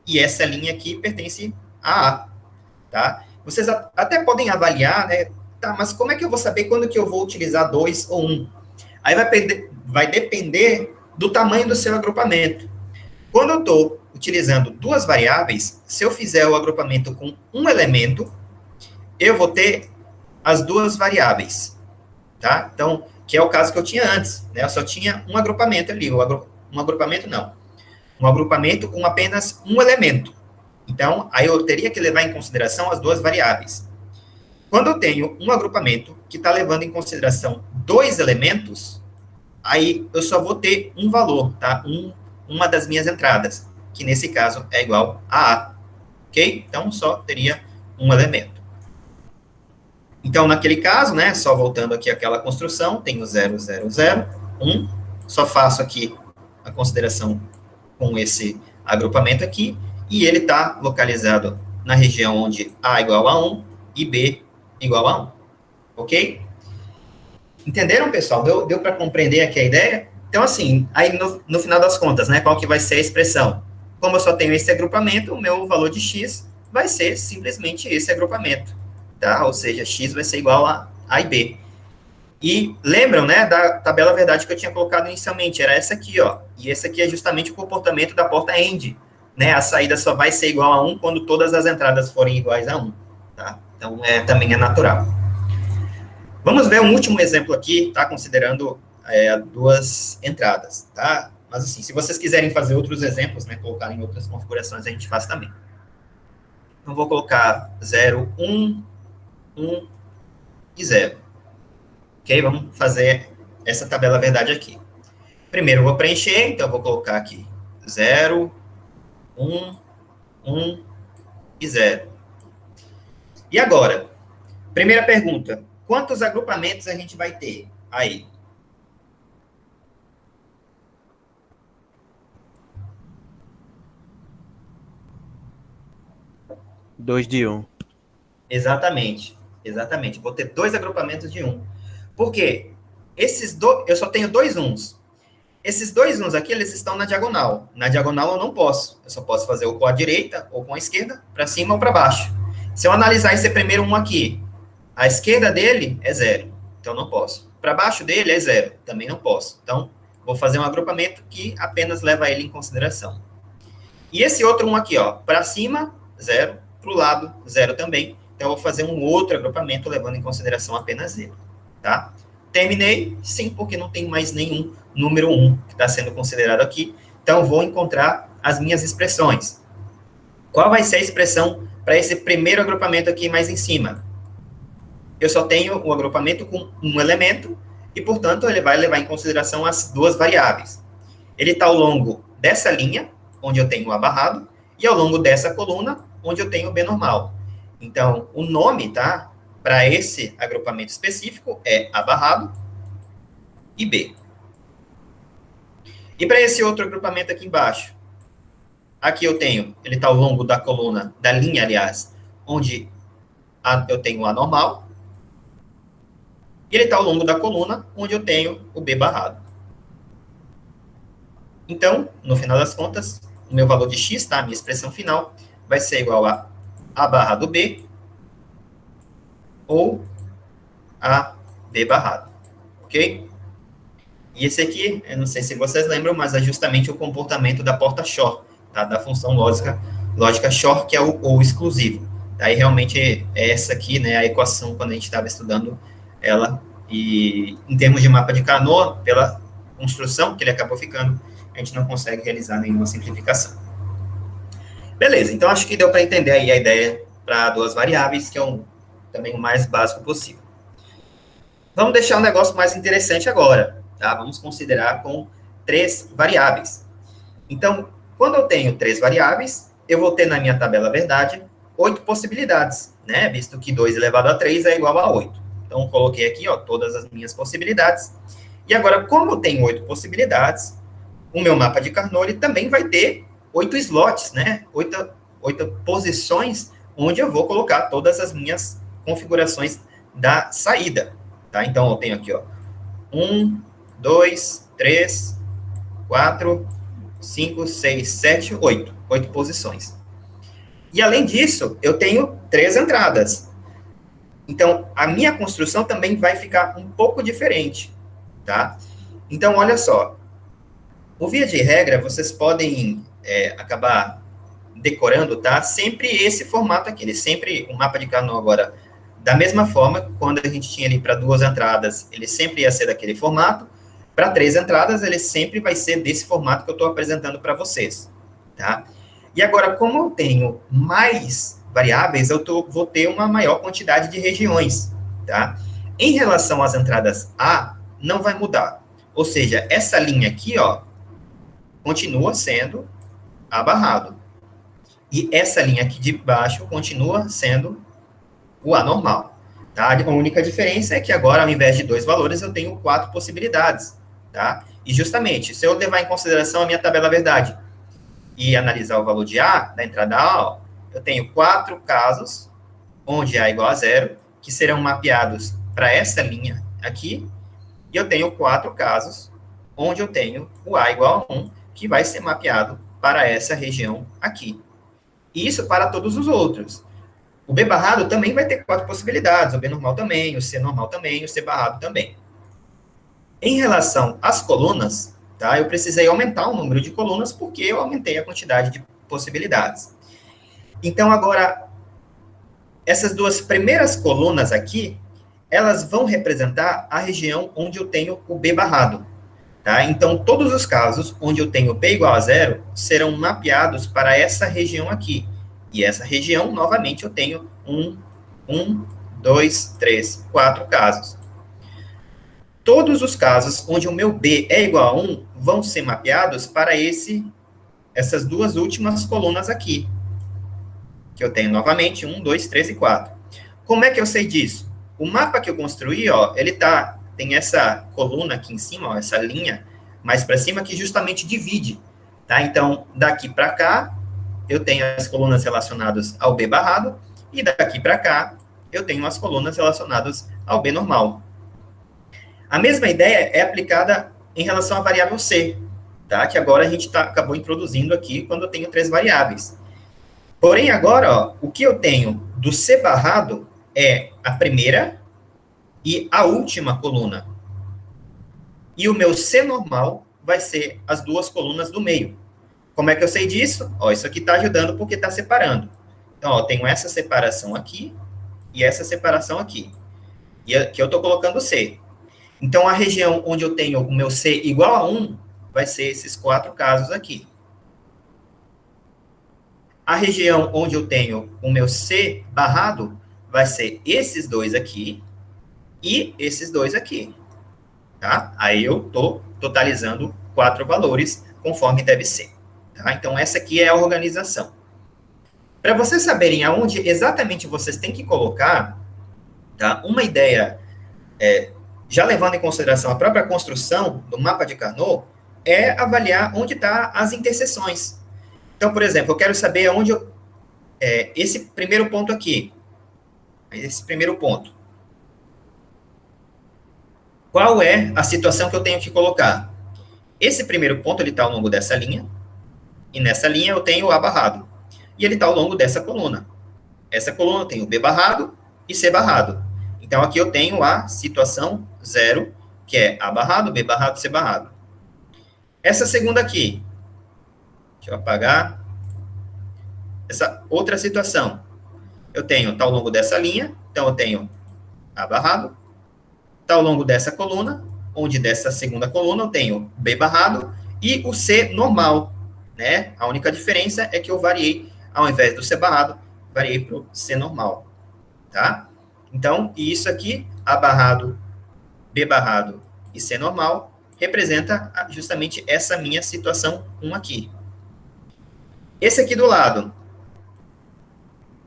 e essa linha aqui pertence a A, tá? Vocês até podem avaliar, né? Tá, mas como é que eu vou saber quando que eu vou utilizar 2 ou 1? Aí vai depender do tamanho do seu agrupamento. Quando eu estou utilizando duas variáveis, se eu fizer o agrupamento com um elemento, eu vou ter as duas variáveis, tá? Então, que é o caso que eu tinha antes, né? Eu só tinha um agrupamento ali, um agrupamento não, um agrupamento com apenas um elemento. Então, aí eu teria que levar em consideração as duas variáveis. Quando eu tenho um agrupamento que está levando em consideração dois elementos, aí eu só vou ter um valor, tá? Uma das minhas entradas, que nesse caso é igual a A, ok? Então, só teria um elemento. Então, naquele caso, né, só voltando aqui àquela construção, tenho 0, 0, 0, 1, só faço aqui a consideração com esse agrupamento aqui, e ele está localizado na região onde A igual a 1 e B igual a 1, ok? Entenderam, pessoal? Deu para compreender aqui a ideia? Então, assim, aí no final das contas, né, qual que vai ser a expressão? Como eu só tenho esse agrupamento, o meu valor de x vai ser simplesmente esse agrupamento, tá? Ou seja, x vai ser igual a A e B. E lembram, né, da tabela verdade que eu tinha colocado inicialmente, era essa aqui, ó. E esse aqui é justamente o comportamento da porta AND, né? A saída só vai ser igual a 1 quando todas as entradas forem iguais a 1, tá? Então, também é natural. Vamos ver um último exemplo aqui, tá? Considerando duas entradas, tá? Mas, assim, se vocês quiserem fazer outros exemplos, né, colocar em outras configurações, a gente faz também. Então, vou colocar 0, 1, 1 e 0. Ok? Vamos fazer essa tabela verdade aqui. Primeiro, eu vou preencher, então, eu vou colocar aqui 0, 1, 1 e 0. E agora, primeira pergunta, quantos agrupamentos a gente vai ter aí? Dois de um. Exatamente. Vou ter dois agrupamentos de 1. Por quê? Eu só tenho dois 1s. Esses dois 1s aqui, eles estão na diagonal. Na diagonal eu não posso. Eu só posso fazer ou com a direita ou com a esquerda, para cima ou para baixo. Se eu analisar esse primeiro 1 aqui, a esquerda dele é 0. Então não posso. Para baixo dele é 0. Também não posso. Então, vou fazer um agrupamento que apenas leva ele em consideração. E esse outro 1 aqui, ó, para cima, 0. Para o lado, 0 também. Então, eu vou fazer um outro agrupamento levando em consideração apenas ele, tá? Terminei? Sim, porque não tem mais nenhum número 1 que está sendo considerado aqui. Então, vou encontrar as minhas expressões. Qual vai ser a expressão para esse primeiro agrupamento aqui mais em cima? Eu só tenho um agrupamento com um elemento e, portanto, ele vai levar em consideração as duas variáveis. Ele está ao longo dessa linha, onde eu tenho o A barrado, e ao longo dessa coluna, onde eu tenho o B normal. Então, o nome, tá, para esse agrupamento específico é A barrado e B. E para esse outro agrupamento aqui embaixo, aqui eu tenho, ele está ao longo da coluna, da linha, aliás, onde eu tenho o A normal, e ele está ao longo da coluna, onde eu tenho o B barrado. Então, no final das contas, o meu valor de x, tá, a minha expressão final, vai ser igual a A barrado B ou a B barrado, ok? E esse aqui, eu não sei se vocês lembram, mas é justamente o comportamento da porta XOR, tá, da função lógica XOR, que é o exclusivo. Tá? E realmente é essa aqui, né, a equação, quando a gente estava estudando ela, e em termos de mapa de Canoa, pela construção que ele acabou ficando, a gente não consegue realizar nenhuma simplificação. Beleza, então acho que deu para entender aí a ideia para duas variáveis, que é também o mais básico possível. Vamos deixar um negócio mais interessante agora, tá? Vamos considerar com 3 variáveis. Então, quando eu tenho 3 variáveis, eu vou ter na minha tabela verdade 8 possibilidades, né? Visto que 2 elevado a 3 é igual a 8. Então, eu coloquei aqui, ó, todas as minhas possibilidades. E agora, como eu tenho 8 possibilidades, o meu mapa de Carnot também vai ter 8 slots, né? 8 posições onde eu vou colocar todas as minhas configurações da saída, tá? Então, eu tenho aqui, ó, 1, 2, 3, 4, 5, 6, 7, 8. 8 posições. E, além disso, eu tenho 3 entradas. Então, a minha construção também vai ficar um pouco diferente, tá? Então, olha só. O via de regra, vocês podem acabar decorando, tá? Sempre esse formato aqui. Ele sempre, o mapa de Carnot agora, da mesma forma, quando a gente tinha ali para 2 entradas, ele sempre ia ser daquele formato. Para 3 entradas, ele sempre vai ser desse formato que eu estou apresentando para vocês, tá? E agora, como eu tenho mais variáveis, vou ter uma maior quantidade de regiões, tá? Em relação às entradas A, não vai mudar. Ou seja, essa linha aqui, ó, continua sendo A barrado. E essa linha aqui de baixo continua sendo o A normal, tá? A única diferença é que agora, ao invés de 2 valores, eu tenho 4 possibilidades, tá? E justamente, se eu levar em consideração a minha tabela verdade e analisar o valor de A, da entrada A, ó, eu tenho 4 casos onde A é igual a 0, que serão mapeados para essa linha aqui, e eu tenho 4 casos onde eu tenho o A igual a 1, que vai ser mapeado para essa região aqui. E isso para todos os outros. O B barrado também vai ter 4 possibilidades, o B normal também, o C normal também, o C barrado também. Em relação às colunas, tá, eu precisei aumentar o número de colunas porque eu aumentei a quantidade de possibilidades. Então, agora, essas 2 primeiras colunas aqui, elas vão representar a região onde eu tenho o B barrado. Tá? Então, todos os casos onde eu tenho B igual a 0 serão mapeados para essa região aqui. E essa região, novamente, eu tenho 2, 3, 4 casos. Todos os casos onde o meu B é igual a 1 vão ser mapeados para essas 2 últimas colunas aqui. Que eu tenho, novamente, 1, 2, 3 e 4. Como é que eu sei disso? O mapa que eu construí, ó, ele tem essa coluna aqui em cima, ó, essa linha mais para cima, que justamente divide. Tá? Então, daqui para cá, eu tenho as colunas relacionadas ao B barrado, e daqui para cá, eu tenho as colunas relacionadas ao B normal. A mesma ideia é aplicada em relação à variável C, tá? Que agora a gente acabou introduzindo aqui quando eu tenho 3 variáveis. Porém, agora, ó, o que eu tenho do C barrado é a primeira e a última coluna. E o meu C normal vai ser as 2 colunas do meio. Como é que eu sei disso? Ó, isso aqui está ajudando porque está separando. Então, ó, eu tenho essa separação aqui e essa separação aqui. E aqui eu estou colocando C. Então, a região onde eu tenho o meu C igual a 1 vai ser esses 4 casos aqui. A região onde eu tenho o meu C barrado vai ser esses 2 aqui e esses 2 aqui. Tá? Aí eu estou totalizando 4 valores conforme deve ser. Tá? Então, essa aqui é a organização. Para vocês saberem aonde exatamente vocês têm que colocar, tá? Uma ideia, já levando em consideração a própria construção do mapa de Carnot, é avaliar onde estão as interseções. Então, por exemplo, eu quero saber onde esse primeiro ponto aqui, esse primeiro ponto. Qual é a situação que eu tenho que colocar? Esse primeiro ponto, ele está ao longo dessa linha, e nessa linha eu tenho o A barrado. E ele está ao longo dessa coluna. Essa coluna eu tenho B barrado e C barrado. Então, aqui eu tenho a situação 0, que é A barrado, B barrado, C barrado. Essa segunda aqui, deixa eu apagar. Essa outra situação, eu tenho, está ao longo dessa linha, então eu tenho A barrado, está ao longo dessa coluna, onde dessa segunda coluna eu tenho B barrado e o C normal, né? A única diferença é que eu variei, ao invés do C barrado, variei para o C normal, tá? Então, isso aqui, A barrado, B barrado e C normal, representa justamente essa minha situação 1 aqui. Esse aqui do lado,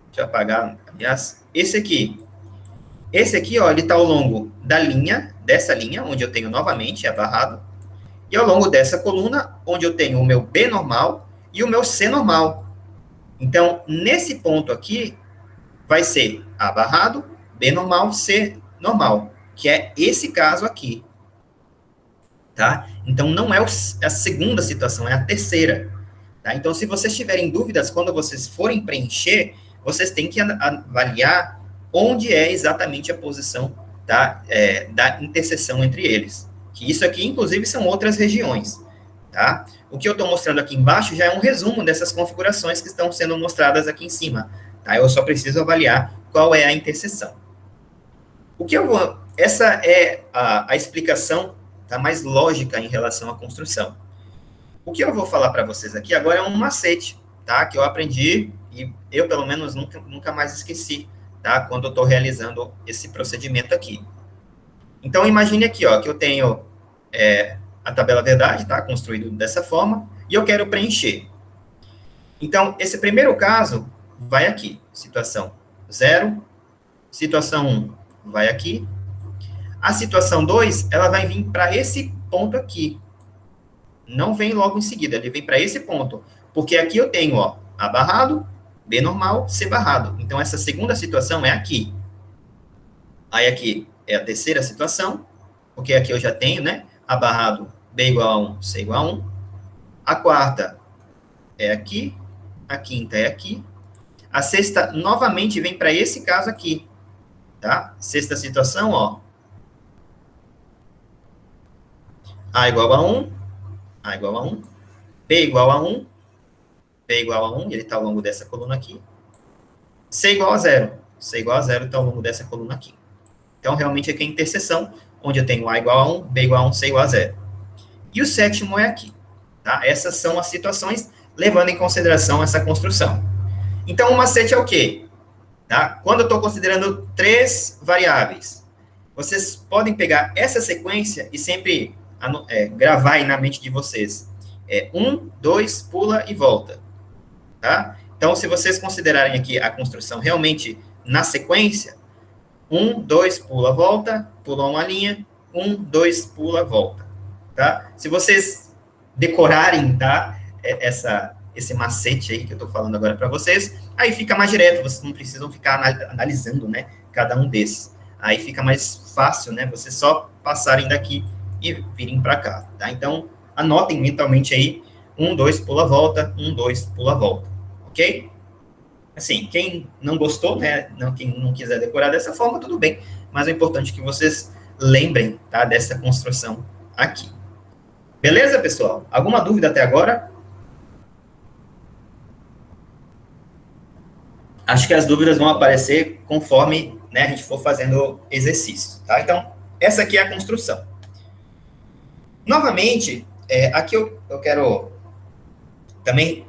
deixa eu apagar, aliás, esse aqui, ó, ele está ao longo da linha, dessa linha, onde eu tenho novamente A barrado, e ao longo dessa coluna, onde eu tenho o meu B normal e o meu C normal. Então, nesse ponto aqui, vai ser A barrado, B normal, C normal, que é esse caso aqui. Tá? Então, não é a segunda situação, é a terceira. Tá? Então, se vocês tiverem dúvidas, quando vocês forem preencher, vocês têm que avaliar onde é exatamente a posição da interseção entre eles. Que isso aqui, inclusive, são outras regiões. Tá? O que eu estou mostrando aqui embaixo já é um resumo dessas configurações que estão sendo mostradas aqui em cima. Tá? Eu só preciso avaliar qual é a interseção. Essa é a explicação, tá, mais lógica em relação à construção. O que eu vou falar para vocês aqui agora é um macete, tá, que eu aprendi e eu, pelo menos, nunca mais esqueci, tá, quando eu estou realizando esse procedimento aqui. Então, imagine aqui, ó, que eu tenho a tabela verdade, tá, construído dessa forma, e eu quero preencher. Então, esse primeiro caso vai aqui, situação 0, situação 1 vai aqui, a situação 2, ela vai vir para esse ponto aqui. Não vem logo em seguida, ele vem para esse ponto. Porque aqui eu tenho, ó, A barrado, B normal, C barrado. Então, essa segunda situação é aqui. Aí aqui é a terceira situação, porque aqui eu já tenho, né, A barrado, B igual a 1, C igual a 1. A quarta é aqui, a quinta é aqui. A sexta, novamente, vem para esse caso aqui, tá? Sexta situação, ó. A igual a 1, A igual a 1, B igual a 1, B igual a 1, ele está ao longo dessa coluna aqui. C igual a 0, C igual a 0 está ao longo dessa coluna aqui. Então, realmente, aqui é a interseção, onde eu tenho A igual a 1, B igual a 1, C igual a 0. E o sétimo é aqui, tá? Essas são as situações, levando em consideração essa construção. Então, o macete é o quê? Tá? Quando eu estou considerando 3 variáveis, vocês podem pegar essa sequência e sempre gravar aí na mente de vocês. 1, 2, pula e volta. Tá? Então, se vocês considerarem aqui a construção realmente na sequência, 1, 2, pula, volta, pula uma linha, 1, 2, pula, volta. Tá? Se vocês decorarem, tá, esse macete aí que eu estou falando agora para vocês, aí fica mais direto, vocês não precisam ficar analisando, né, cada um desses. Aí fica mais fácil, né, vocês só passarem daqui e virem para cá, tá? Então, anotem mentalmente aí, 1, 2, pula, volta, 1, 2, pula, volta, ok? Assim, quem não gostou, né, quem não quiser decorar dessa forma, tudo bem, mas é importante que vocês lembrem, tá, dessa construção aqui. Beleza, pessoal? Alguma dúvida até agora? Acho que as dúvidas vão aparecer conforme, né, a gente for fazendo exercício, tá? Então, essa aqui é a construção. Novamente, aqui eu quero também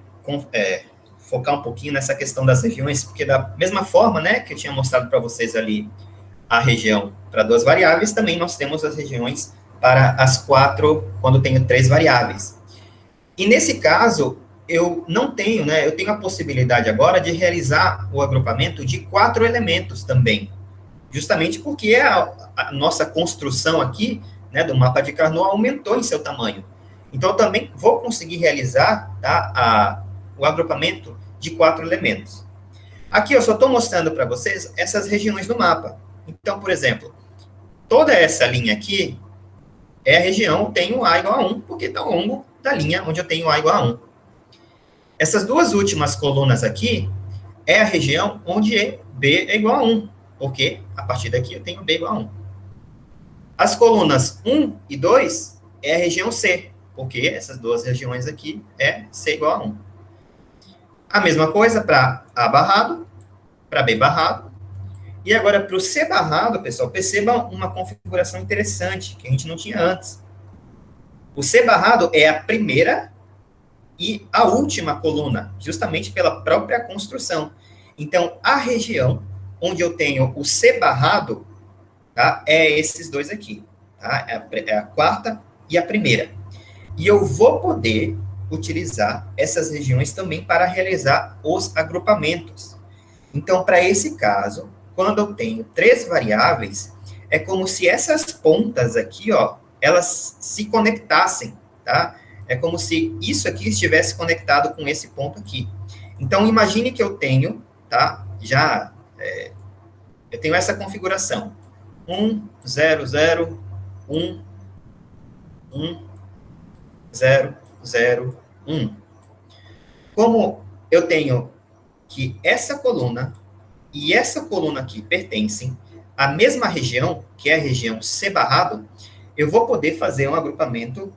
focar um pouquinho nessa questão das regiões, porque da mesma forma, né, que eu tinha mostrado para vocês ali a região para 2 variáveis, também nós temos as regiões para as 4, quando tenho 3 variáveis. E nesse caso, eu não tenho, né, eu tenho a possibilidade agora de realizar o agrupamento de 4 elementos também, justamente porque a nossa construção aqui, né, do mapa de Carnot aumentou em seu tamanho. Então, eu também vou conseguir realizar, tá, o agrupamento de 4 elementos. Aqui eu só estou mostrando para vocês essas regiões do mapa. Então, por exemplo, toda essa linha aqui é a região, tenho A igual a 1, porque está ao longo da linha onde eu tenho A igual a 1. Essas duas últimas colunas aqui é a região onde B é igual a 1, porque a partir daqui eu tenho B igual a 1. As colunas 1 e 2 é a região C, porque essas duas regiões aqui é C igual a 1. A mesma coisa para A barrado, para B barrado. E agora, para o C barrado, pessoal, perceba uma configuração interessante, que a gente não tinha antes. O C barrado é a primeira e a última coluna, justamente pela própria construção. Então, a região onde eu tenho o C barrado, tá, é esses dois aqui. Tá? É a quarta e a primeira. E eu vou poder utilizar essas regiões também para realizar os agrupamentos. Então, para esse caso, quando eu tenho 3 variáveis, é como se essas pontas aqui, ó, elas se conectassem, tá? É como se isso aqui estivesse conectado com esse ponto aqui. Então, imagine que eu tenho, tá? Eu tenho essa configuração. 1, 0, 0, 1, 1, 0, 0, 1. como eu tenho que essa coluna e essa coluna aqui pertencem à mesma região, que é a região C barrado, eu vou poder fazer um agrupamento.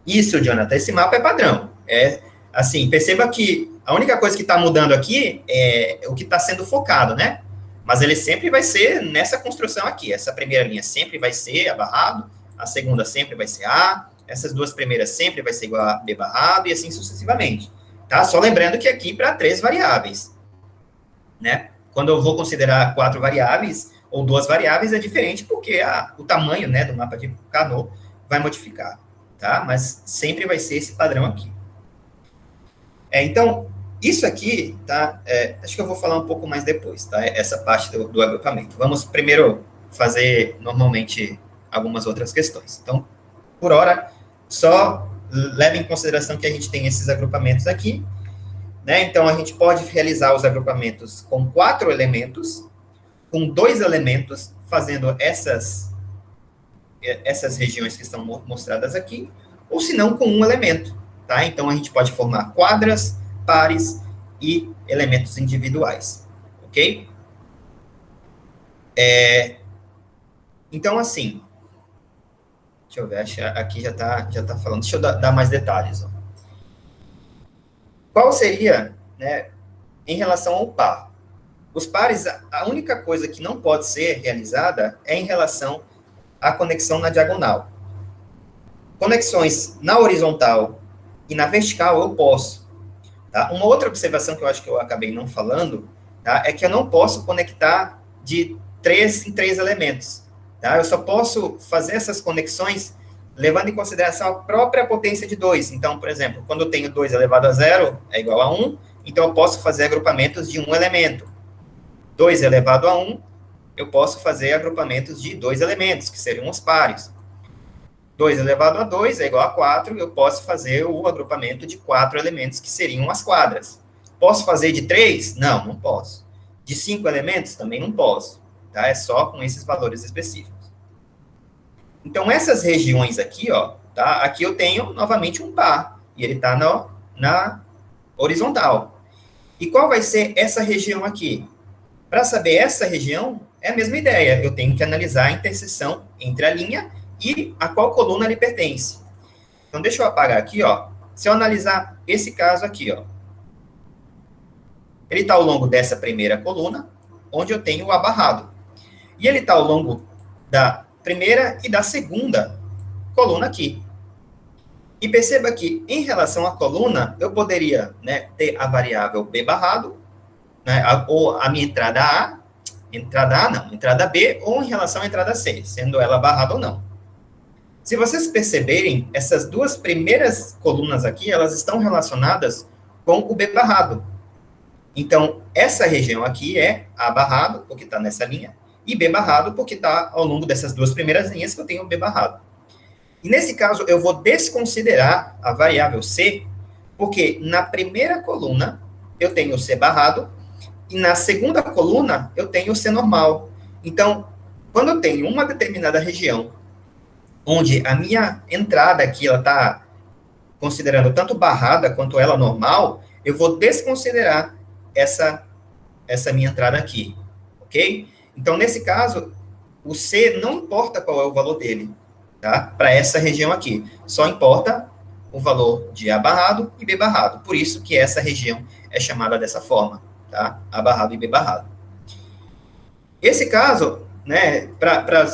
Isso, Jonathan, esse mapa é padrão. É assim, perceba que a única coisa que está mudando aqui é o que está sendo focado, né? Mas ele sempre vai ser nessa construção aqui. Essa primeira linha sempre vai ser A barrado, a segunda sempre vai ser A, essas duas primeiras sempre vai ser igual a B barrado, e assim sucessivamente. Tá? Só lembrando que aqui para 3 variáveis, né? Quando eu vou considerar 4 variáveis ou 2 variáveis, é diferente, porque o tamanho, né, do mapa de Carnot vai modificar, tá? Mas sempre vai ser esse padrão aqui. Então, isso aqui, tá? Acho que eu vou falar um pouco mais depois, tá? Essa parte do agrupamento. Vamos primeiro fazer, normalmente, algumas outras questões. Então, por hora, só leve em consideração que a gente tem esses agrupamentos aqui, né? Então, a gente pode realizar os agrupamentos com 4 elementos, com 2 elementos, fazendo essas regiões que estão mostradas aqui, ou se não, com um elemento, tá? Então, a gente pode formar quadras, pares e elementos individuais, ok? Então, assim, deixa eu ver, aqui já tá falando, deixa eu dar mais detalhes, ó. Qual seria, né, em relação ao par? Os pares, a única coisa que não pode ser realizada é em relação à conexão na diagonal. Conexões na horizontal e na vertical eu posso. Tá? Uma outra observação que eu acho que eu acabei não falando, tá, é que eu não posso conectar de 3 em 3 elementos. Tá? Eu só posso fazer essas conexões levando em consideração a própria potência de 2. Então, por exemplo, quando eu tenho 2 elevado a 0 é igual a 1, então eu posso fazer agrupamentos de um elemento. 2 elevado a 1, eu posso fazer agrupamentos de 2 elementos, que seriam os pares. 2 elevado a 2 é igual a 4, eu posso fazer o agrupamento de 4 elementos, que seriam as quadras. Posso fazer de 3? Não, não posso. De 5 elementos? Também não posso. Tá? É só com esses valores específicos. Então, essas regiões aqui, ó, tá? Aqui eu tenho, novamente, um par, e ele está na horizontal. E qual vai ser essa região aqui? Para saber essa região, é a mesma ideia. Eu tenho que analisar a interseção entre a linha e a qual coluna ele pertence. Então, deixa eu apagar aqui, ó. Se eu analisar esse caso aqui, ó. Ele está ao longo dessa primeira coluna, onde eu tenho o abarrado. E ele está ao longo da primeira e da segunda coluna aqui. E perceba que, em relação à coluna, eu poderia, né, ter a variável B barrado, né, ou a minha entrada entrada B, ou em relação à entrada C, sendo ela barrada ou não. Se vocês perceberem, essas duas primeiras colunas aqui, elas estão relacionadas com o B barrado. Então, essa região aqui é A barrado, porque está nessa linha, e B barrado, porque está ao longo dessas duas primeiras linhas que eu tenho o B barrado. E nesse caso, eu vou desconsiderar a variável C, porque na primeira coluna eu tenho o C barrado, e na segunda coluna eu tenho o C normal. Então, quando eu tenho uma determinada região, onde a minha entrada aqui, ela está considerando tanto barrada quanto ela normal, eu vou desconsiderar essa minha entrada aqui, ok? Então, nesse caso, o C não importa qual é o valor dele, tá? Para essa região aqui. Só importa o valor de A barrado e B barrado. Por isso que essa região é chamada dessa forma, tá? A barrado e B barrado. Esse caso, né, para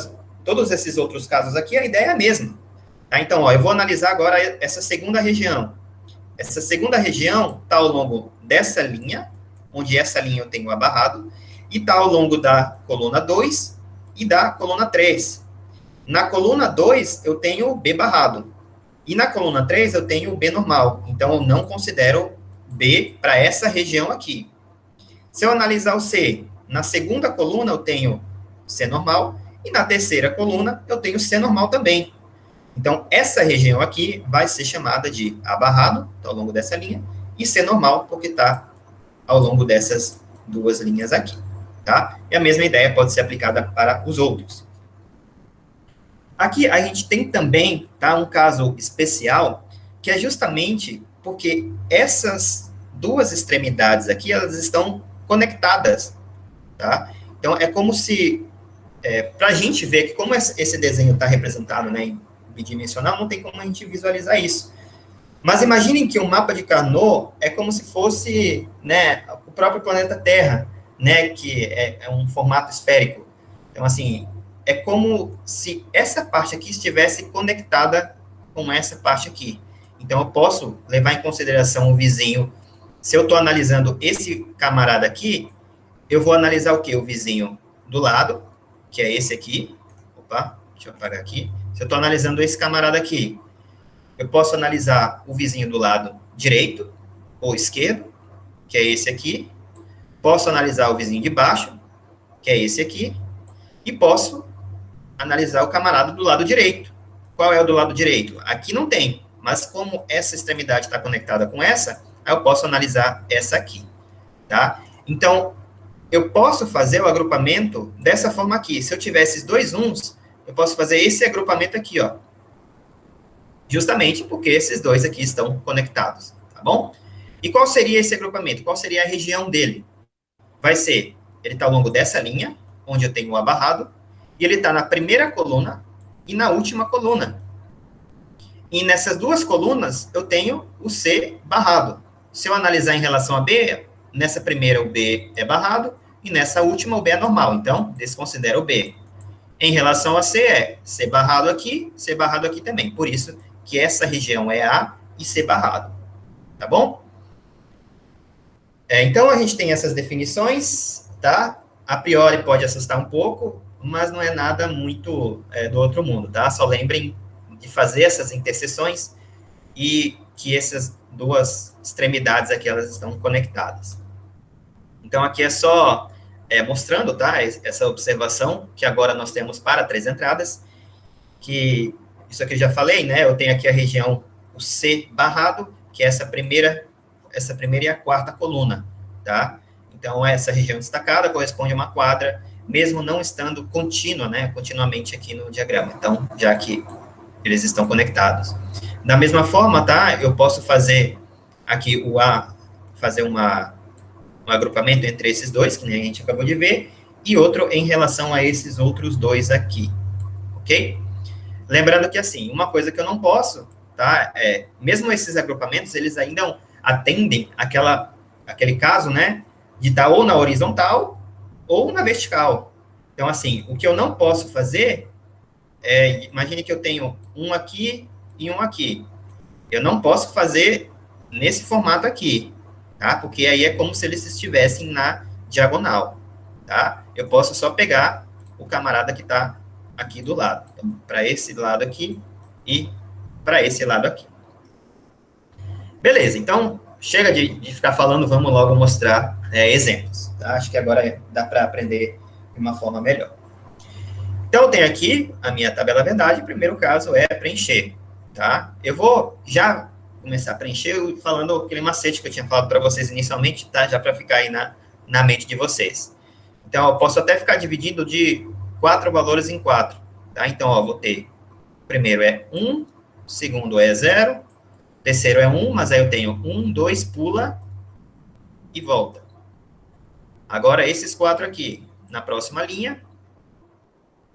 todos esses outros casos aqui, a ideia é a mesma. Tá? Então, ó, eu vou analisar agora essa segunda região. Essa segunda região está ao longo dessa linha, onde essa linha eu tenho A barrado, e está ao longo da coluna 2 e da coluna 3. Na coluna 2, eu tenho o B barrado. E na coluna 3, eu tenho o B normal. Então, eu não considero B para essa região aqui. Se eu analisar o C, na segunda coluna, eu tenho C normal. E na terceira coluna, eu tenho C normal também. Então, essa região aqui vai ser chamada de A barrado, tá ao longo dessa linha, e C normal, porque está ao longo dessas duas linhas aqui. Tá? E a mesma ideia pode ser aplicada para os outros. Aqui a gente tem também, tá, um caso especial, que é justamente porque essas duas extremidades aqui, elas estão conectadas, tá? Então, é como se, para a gente ver que como esse desenho está representado, né, em bidimensional, não tem como a gente visualizar isso. Mas imaginem que o mapa de Carnot é como se fosse, né, o próprio planeta Terra, né, que é um formato esférico. Então, assim, é como se essa parte aqui estivesse conectada com essa parte aqui. Então, eu posso levar em consideração o vizinho. Se eu estou analisando esse camarada aqui, eu vou analisar o quê? O vizinho do lado, que é esse aqui. Opa, deixa eu apagar aqui. Se eu estou analisando esse camarada aqui, eu posso analisar o vizinho do lado direito ou esquerdo, que é esse aqui. Posso analisar o vizinho de baixo, que é esse aqui. E posso analisar o camarada do lado direito. Qual é o do lado direito? Aqui não tem, mas como essa extremidade está conectada com essa, eu posso analisar essa aqui, tá? Então, eu posso fazer o agrupamento dessa forma aqui. Se eu tiver esses dois uns, eu posso fazer esse agrupamento aqui, ó. Justamente porque esses dois aqui estão conectados, tá bom? E qual seria esse agrupamento? Qual seria a região dele? Vai ser, ele está ao longo dessa linha, onde eu tenho o A barrado, e ele está na primeira coluna e na última coluna. E nessas duas colunas, eu tenho o C barrado. Se eu analisar em relação a B, nessa primeira o B é barrado, e nessa última o B é normal. Então, desconsidera o B. Em relação a C, é C barrado aqui também. Por isso que essa região é A e C barrado. Tá bom? Então, a gente tem essas definições, tá? A priori pode assustar um pouco, mas não é nada muito do outro mundo, tá? Só lembrem de fazer essas interseções e que essas duas extremidades aqui, elas estão conectadas. Então, aqui é só mostrando, tá? Essa observação que agora nós temos para 3 entradas, que isso aqui eu já falei, né? Eu tenho aqui a região, o C barrado, que é essa primeira e a quarta coluna, tá? Então, essa região destacada corresponde a uma quadra, mesmo não estando contínua, né, continuamente aqui no diagrama. Então, já que eles estão conectados. Da mesma forma, tá, eu posso fazer aqui o A, fazer um agrupamento entre esses dois, que nem a gente acabou de ver, e outro em relação a esses outros dois aqui, ok? Lembrando que, assim, uma coisa que eu não posso, tá, mesmo esses agrupamentos, eles ainda atendem aquele caso, né, de estar ou na horizontal ou na vertical. Então, assim, o que eu não posso fazer imagine que eu tenho um aqui e um aqui. Eu não posso fazer nesse formato aqui, tá? Porque aí é como se eles estivessem na diagonal, tá? Eu posso só pegar o camarada que está aqui do lado. Então, para esse lado aqui e para esse lado aqui. Beleza, então, chega de ficar falando, vamos logo mostrar exemplos, tá? Acho que agora dá para aprender de uma forma melhor. Então, eu tenho aqui a minha tabela verdade, o primeiro caso é preencher, tá? Eu vou já começar a preencher falando aquele macete que eu tinha falado para vocês inicialmente, tá? Já para ficar aí na mente de vocês. Então, eu posso até ficar dividindo de 4 valores em 4, tá? Então, ó, vou ter, o primeiro é 1, o segundo é 0, o terceiro é 1, mas aí eu tenho 1, 2, pula e volta. Agora, esses 4 aqui, na próxima linha,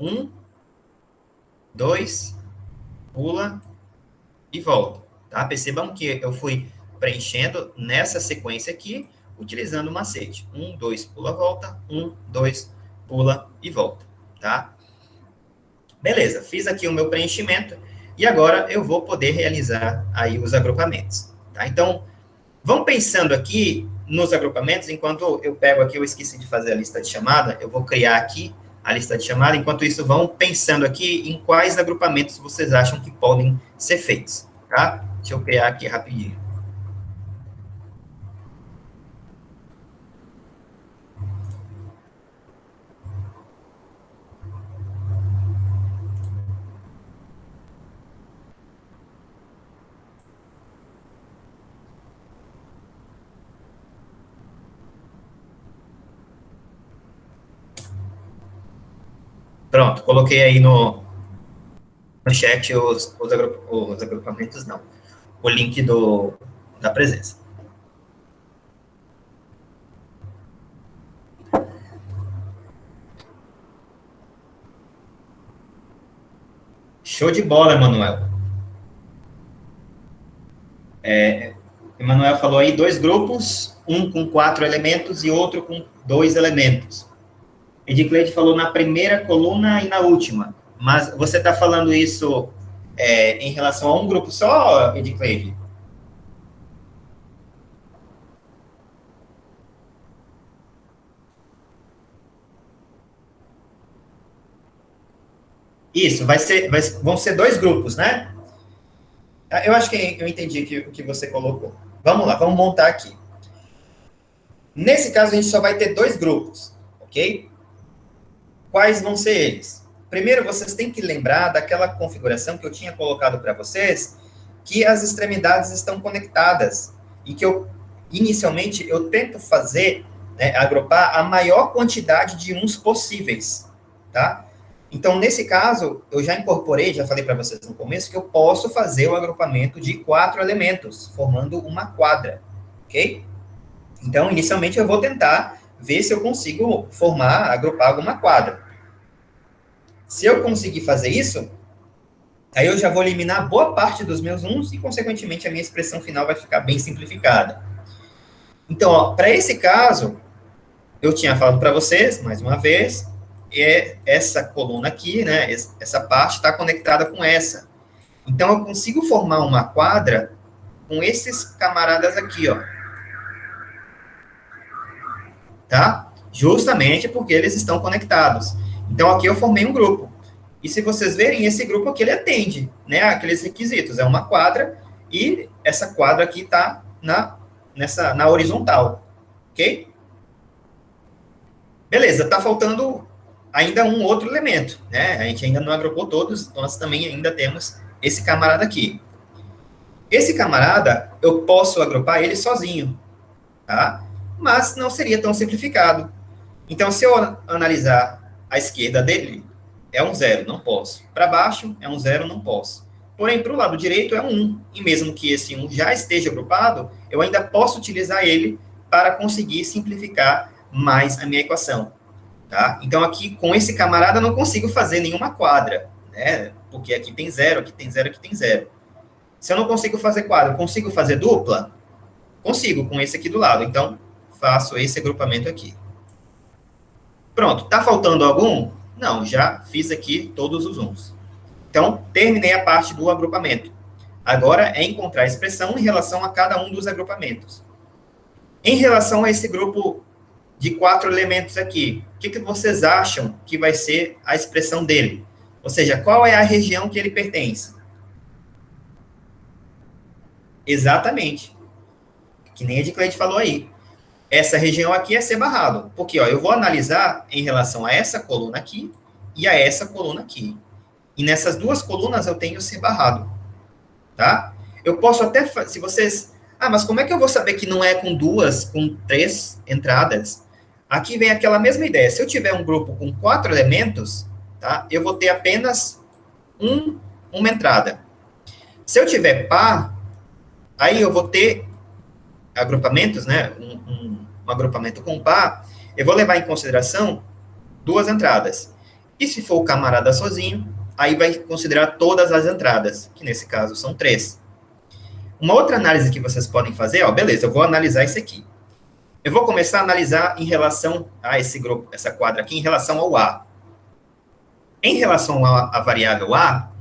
1, 2, pula e volta, tá? Percebam que eu fui preenchendo nessa sequência aqui, utilizando o macete. 1, 2, pula, volta. 1, 2, pula e volta, tá? Beleza, fiz aqui o meu preenchimento e agora eu vou poder realizar aí os agrupamentos, tá? Então, vão pensando aqui nos agrupamentos, enquanto eu pego aqui, eu esqueci de fazer a lista de chamada, eu vou criar aqui a lista de chamada, enquanto isso vão pensando aqui em quais agrupamentos vocês acham que podem ser feitos, tá? Deixa eu criar aqui rapidinho. Pronto, coloquei aí no chat os agrupamentos, não. O link da presença. Show de bola, Emanuel. Emanuel falou aí 2 grupos, um com 4 elementos e outro com 2 elementos. Edicleide falou na primeira coluna e na última. Mas você está falando isso em relação a um grupo só, Edicleide? Isso, vão ser 2 grupos, né? Eu acho que eu entendi o que você colocou. Vamos lá, vamos montar aqui. Nesse caso, a gente só vai ter 2 grupos, ok? Quais vão ser eles? Primeiro, vocês têm que lembrar daquela configuração que eu tinha colocado para vocês, que as extremidades estão conectadas e que inicialmente, eu tento fazer, né, agrupar a maior quantidade de uns possíveis, tá? Então, nesse caso, eu já incorporei, já falei para vocês no começo, que eu posso fazer o agrupamento de 4 elementos, formando uma quadra, ok? Então, inicialmente, eu vou tentar ver se eu consigo agrupar alguma quadra. Se eu conseguir fazer isso, aí eu já vou eliminar boa parte dos meus uns e, consequentemente, a minha expressão final vai ficar bem simplificada. Então, para esse caso, eu tinha falado para vocês, mais uma vez, essa coluna aqui, né, essa parte está conectada com essa. Então, eu consigo formar uma quadra com esses camaradas aqui, ó. Tá? Justamente porque eles estão conectados. Então, aqui eu formei um grupo. E se vocês verem, esse grupo aqui, ele atende, né, aqueles requisitos. É uma quadra e essa quadra aqui está na horizontal. Ok? Beleza, está faltando ainda um outro elemento, né? A gente ainda não agrupou todos, nós também ainda temos esse camarada aqui. Esse camarada, eu posso agrupar ele sozinho, tá? Mas não seria tão simplificado. Então, se eu analisar a esquerda dele, é um 0, não posso. Para baixo, é um 0, não posso. Porém, para o lado direito, é um 1. E mesmo que esse 1 já esteja agrupado, eu ainda posso utilizar ele para conseguir simplificar mais a minha equação. Tá? Então, aqui, com esse camarada, eu não consigo fazer nenhuma quadra, né? Porque aqui tem 0, aqui tem 0, aqui tem 0. Se eu não consigo fazer quadra, eu consigo fazer dupla? Consigo, com esse aqui do lado. Então, faço esse agrupamento aqui. Pronto, tá faltando algum? Não, já fiz aqui todos os uns. Então, terminei a parte do agrupamento. Agora é encontrar a expressão em relação a cada um dos agrupamentos. Em relação a esse grupo de 4 elementos aqui, o que vocês acham que vai ser a expressão dele? Ou seja, qual é a região que ele pertence? Exatamente. Que nem a Edicleide falou aí. Essa região aqui é C barrado. Porque ó, eu vou analisar em relação a essa coluna aqui e a essa coluna aqui. E nessas duas colunas eu tenho C barrado. Tá? Eu posso até, se vocês... Ah, mas como é que eu vou saber que não é com 3 entradas? Aqui vem aquela mesma ideia. Se eu tiver um grupo com 4 elementos, tá? Eu vou ter apenas uma entrada. Se eu tiver par, aí eu vou ter agrupamentos, né? Um agrupamento com par, eu vou levar em consideração 2 entradas. E se for o camarada sozinho, aí vai considerar todas as entradas, que nesse caso são 3. Uma outra análise que vocês podem fazer, ó, beleza, eu vou analisar esse aqui. Eu vou começar a analisar em relação a esse grupo, essa quadra aqui, em relação ao A. Em relação à variável A,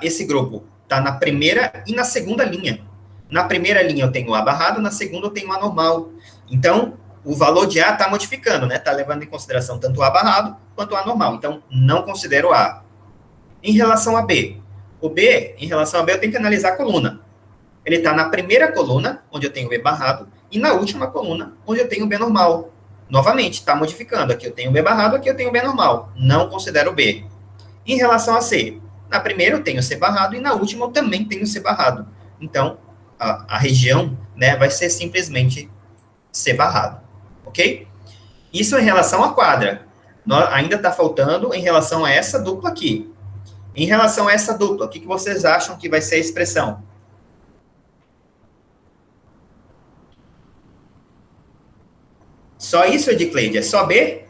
esse grupo está na primeira e na segunda linha. Na primeira linha eu tenho A barrado, na segunda eu tenho A normal. Então, o valor de A está modificando, né? Está levando em consideração tanto A barrado quanto A normal. Então, não considero A. Em relação a B, em relação a B, eu tenho que analisar a coluna. Ele está na primeira coluna, onde eu tenho B barrado, e na última coluna, onde eu tenho B normal. Novamente, está modificando. Aqui eu tenho B barrado, aqui eu tenho B normal. Não considero B. Em relação a C, na primeira eu tenho C barrado, e na última eu também tenho C barrado. Então, a região, né, vai ser simplesmente C barrado. Ok? Isso em relação à quadra. Ainda está faltando em relação a essa dupla aqui. Em relação a essa dupla, o que vocês acham que vai ser a expressão? Só isso, Edicleide? É só B?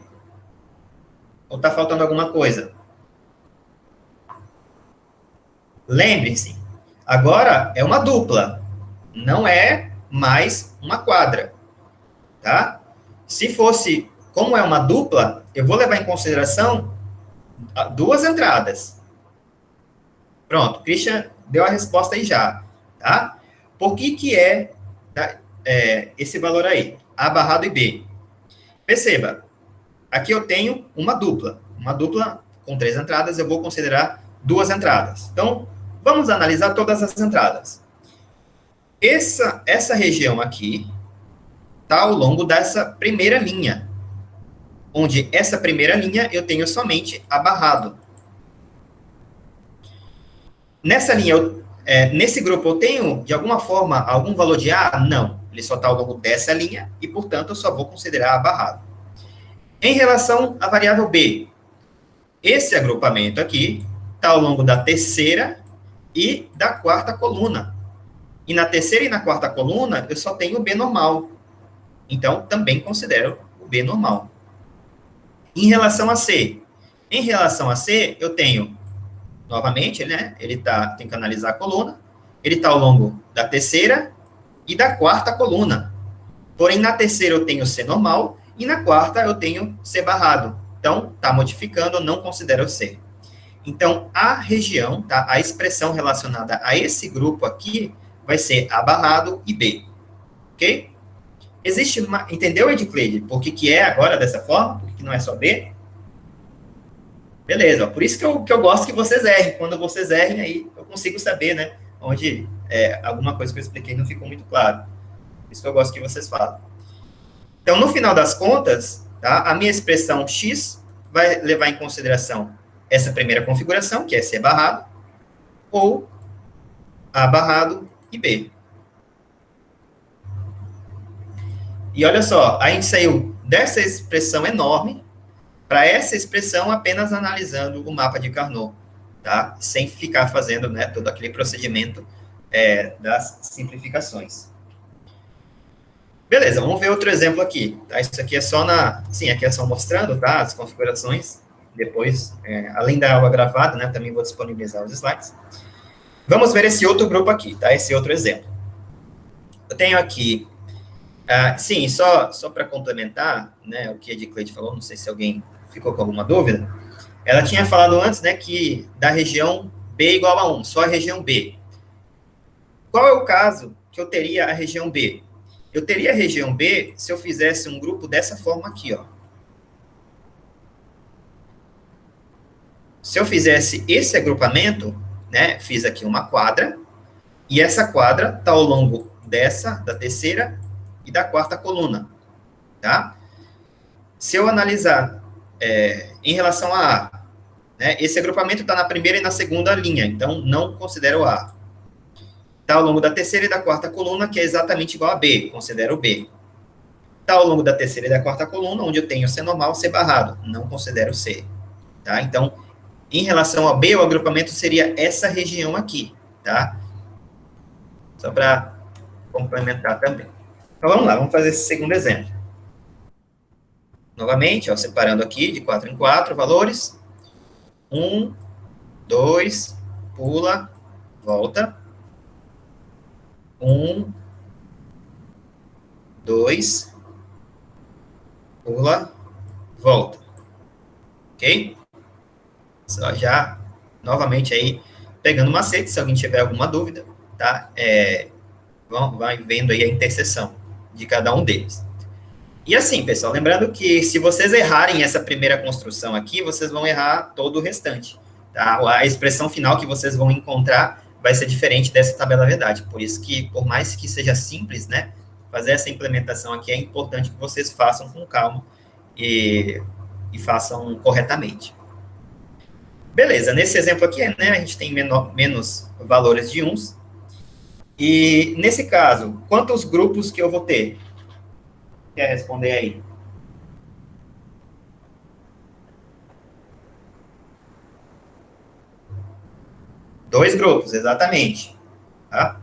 Ou está faltando alguma coisa? Lembre-se, agora é uma dupla, não é mais uma quadra, tá? Se fosse, como é uma dupla, eu vou levar em consideração duas entradas. Pronto, Christian deu a resposta aí já, tá? Por que é, tá, esse valor aí? A barrado e B. Perceba, aqui eu tenho uma dupla com 3 entradas, eu vou considerar 2 entradas. Então, vamos analisar todas as entradas. Essa região aqui está ao longo dessa primeira linha, onde essa primeira linha eu tenho somente abarrado. Nessa linha, nesse grupo, eu tenho, de alguma forma, algum valor de A? Não. Ele só está ao longo dessa linha e, portanto, eu só vou considerar abarrado. Em relação à variável B, esse agrupamento aqui está ao longo da terceira e da quarta coluna. E na terceira e na quarta coluna, eu só tenho o B normal. Então, também considero o B normal. Em relação a C, eu tenho, novamente, né, tem que analisar a coluna, ele está ao longo da terceira e da quarta coluna. Porém, na terceira eu tenho C normal e na quarta eu tenho C barrado. Então, está modificando, eu não considero C. Então, a região, tá, a expressão relacionada a esse grupo aqui vai ser A barrado e B. Ok? Existe uma... Entendeu, Edcleide? Por que é agora dessa forma? Por que não é só B? Beleza. Por isso que eu gosto que vocês errem. Quando vocês errem, aí eu consigo saber, né? Onde alguma coisa que eu expliquei não ficou muito claro. Por isso que eu gosto que vocês falem. Então, no final das contas, tá, a minha expressão X vai levar em consideração essa primeira configuração, que é C barrado, ou A barrado e B. E olha só, a gente saiu dessa expressão enorme para essa expressão apenas analisando o mapa de Carnot, tá? Sem ficar fazendo, né, todo aquele procedimento das simplificações. Beleza, vamos ver outro exemplo aqui. Tá? Isso aqui é só aqui é só mostrando, tá? As configurações. Depois, além da aula gravada, né, também vou disponibilizar os slides. Vamos ver esse outro grupo aqui, tá? Esse outro exemplo. Eu tenho aqui, sim, só para complementar, né, o que a Edcleide falou, não sei se alguém ficou com alguma dúvida. Ela tinha falado antes, né, que da região B igual a 1, só a região B. Qual é o caso que eu teria a região B? Eu teria a região B se eu fizesse um grupo dessa forma aqui, ó. Se eu fizesse esse agrupamento, né, fiz aqui uma quadra, e essa quadra está ao longo da terceira e da quarta coluna, tá? Se eu analisar em relação a A, né, esse agrupamento está na primeira e na segunda linha, então não considero A. Está ao longo da terceira e da quarta coluna, que é exatamente igual a B, considero B. Está ao longo da terceira e da quarta coluna, onde eu tenho C normal, C barrado, não considero C. Tá? Então, em relação a B, o agrupamento seria essa região aqui, tá? Só para complementar também. Então, vamos lá, vamos fazer esse segundo exemplo. Novamente, ó, separando aqui de 4 em 4 valores. 1, 2, pula, volta. 1, 2, pula, volta. Ok? Só já, novamente aí, pegando o macete, se alguém tiver alguma dúvida, tá? Vai vendo aí a interseção de cada um deles. E assim, pessoal, lembrando que se vocês errarem essa primeira construção aqui, vocês vão errar todo o restante, tá? A expressão final que vocês vão encontrar vai ser diferente dessa tabela verdade. Por isso que, por mais que seja simples, né, fazer essa implementação aqui é importante que vocês façam com calma e façam corretamente. Beleza, nesse exemplo aqui, né, a gente tem menos valores de uns. E, nesse caso, quantos grupos que eu vou ter? Quer responder aí? Dois grupos, exatamente. Tá?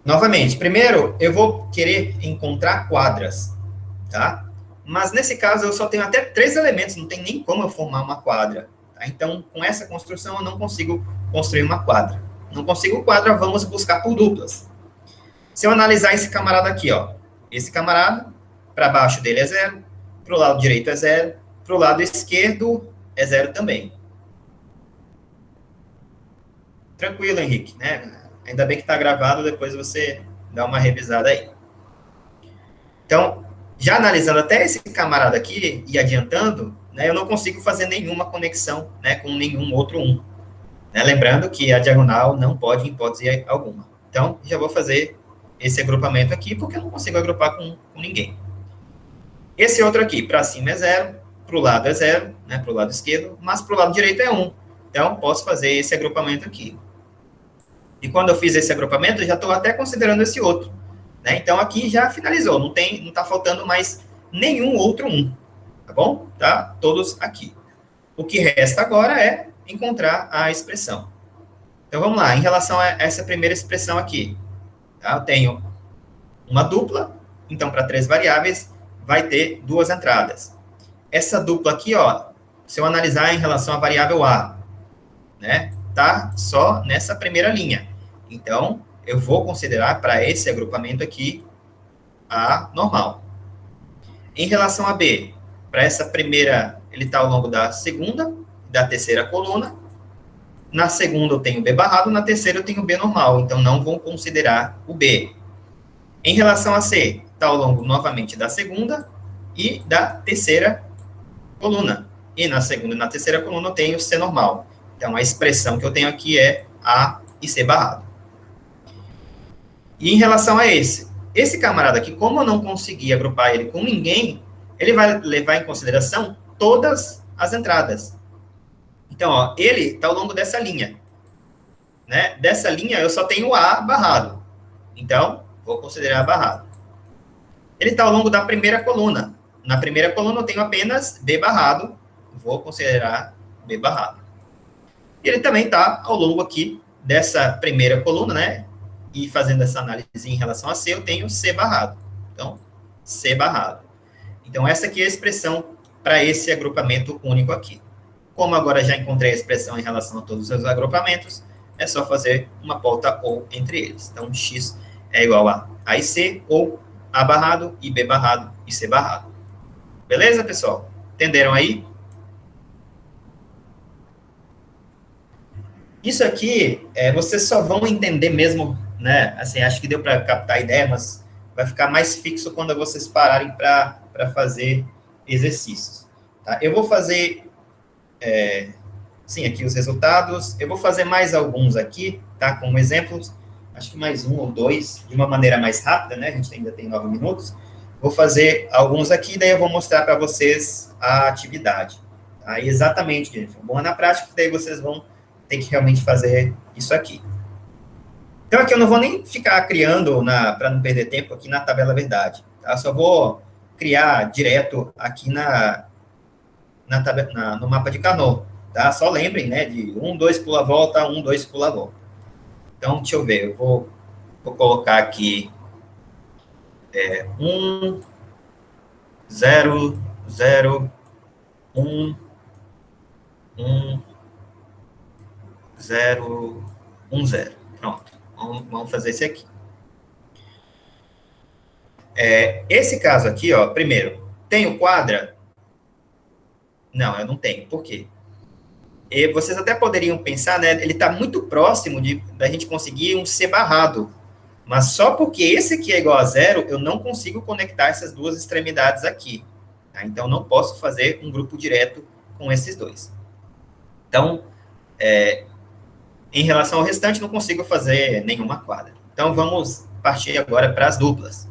Novamente, primeiro, eu vou querer encontrar quadras, tá? Mas, nesse caso, eu só tenho até 3 elementos, não tem nem como eu formar uma quadra. Tá? Então, com essa construção, eu não consigo construir uma quadra. Não consigo quadra, vamos buscar por duplas. Se eu analisar esse camarada aqui, ó, esse camarada, para baixo dele é 0, para o lado direito é 0, para o lado esquerdo é 0 também. Tranquilo, Henrique, né? Ainda bem que está gravado, depois você dá uma revisada aí. Então, já analisando até esse camarada aqui e adiantando, né, eu não consigo fazer nenhuma conexão, né, com nenhum outro 1. Né? Lembrando que a diagonal não pode em hipótese alguma. Então, já vou fazer esse agrupamento aqui, porque eu não consigo agrupar com ninguém. Esse outro aqui, para cima é 0, para o lado é 0, né, para o lado esquerdo, mas para o lado direito é 1. Então, posso fazer esse agrupamento aqui. E quando eu fiz esse agrupamento, eu já estou até considerando esse outro. Né? Então, aqui já finalizou, não está faltando mais nenhum outro 1. Tá bom? Tá todos aqui. O que resta agora é encontrar a expressão. Então, vamos lá. Em relação a essa primeira expressão aqui, tá? Eu tenho uma dupla, então, para 3 variáveis, vai ter 2 entradas. Essa dupla aqui, ó, se eu analisar em relação à variável A, né, tá só nessa primeira linha. Então, eu vou considerar para esse agrupamento aqui A normal. Em relação a B, para essa primeira, ele está ao longo da segunda, da terceira coluna. Na segunda eu tenho B barrado, na terceira eu tenho B normal, então não vou considerar o B. Em relação a C, está ao longo novamente da segunda e da terceira coluna. E na segunda e na terceira coluna eu tenho C normal. Então a expressão que eu tenho aqui é A e C barrado. E em relação a esse camarada aqui, como eu não consegui agrupar ele com ninguém, ele vai levar em consideração todas as entradas. Então, ó, ele está ao longo dessa linha. Né? Dessa linha, eu só tenho A barrado. Então, vou considerar barrado. Ele está ao longo da primeira coluna. Na primeira coluna, eu tenho apenas B barrado. Vou considerar B barrado. E ele também está ao longo aqui dessa primeira coluna, né? E fazendo essa análise em relação a C, eu tenho C barrado. Então, C barrado. Então, essa aqui é a expressão para esse agrupamento único aqui. Como agora já encontrei a expressão em relação a todos os agrupamentos, é só fazer uma volta ou entre eles. Então, X é igual a A e C, ou A barrado e B barrado e C barrado. Beleza, pessoal? Entenderam aí? Isso aqui, vocês só vão entender mesmo, né? Assim, acho que deu para captar a ideia, mas vai ficar mais fixo quando vocês pararem para fazer exercícios. Tá? Eu vou fazer... sim, aqui os resultados. Eu vou fazer mais alguns aqui, tá? Como exemplos. Acho que mais 1 ou 2, de uma maneira mais rápida, né? A gente ainda tem 9 minutos. Vou fazer alguns aqui, daí eu vou mostrar para vocês a atividade. Tá? E exatamente, Jennifer. Bom, na prática, daí vocês vão ter que realmente fazer isso aqui. Então, aqui eu não vou nem ficar criando, para não perder tempo, aqui na tabela verdade. Tá? Só vou criar direto aqui no mapa de Carnot, tá? Só lembrem, né, de 1, 2, pula a volta, 1, 2, pula a volta. Então, deixa eu ver, eu vou colocar aqui 1, 0, 0, 1, 1, 0, 1, 0. Pronto, vamos fazer esse aqui. Esse caso aqui, ó, primeiro, tenho quadra? Não, eu não tenho. Por quê? E vocês até poderiam pensar, né? Ele está muito próximo da gente conseguir um C barrado. Mas só porque esse aqui é igual a 0, eu não consigo conectar essas duas extremidades aqui. Tá? Então, não posso fazer um grupo direto com esses dois. Então, em relação ao restante, não consigo fazer nenhuma quadra. Então, vamos partir agora para as duplas.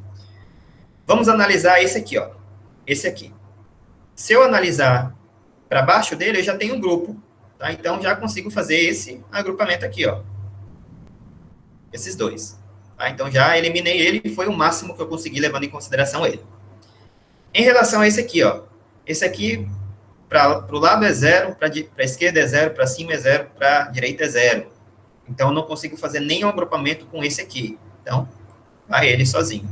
Vamos analisar esse aqui, ó. Esse aqui. Se eu analisar para baixo dele, eu já tenho um grupo. Tá? Então, já consigo fazer esse agrupamento aqui, ó. Esses dois. Tá? Então, já eliminei ele e foi o máximo que eu consegui, levando em consideração ele. Em relação a esse aqui, ó. Esse aqui, para o lado é 0, para a esquerda é 0, para cima é 0, para a direita é 0. Então, eu não consigo fazer nenhum agrupamento com esse aqui. Então, vai ele sozinho.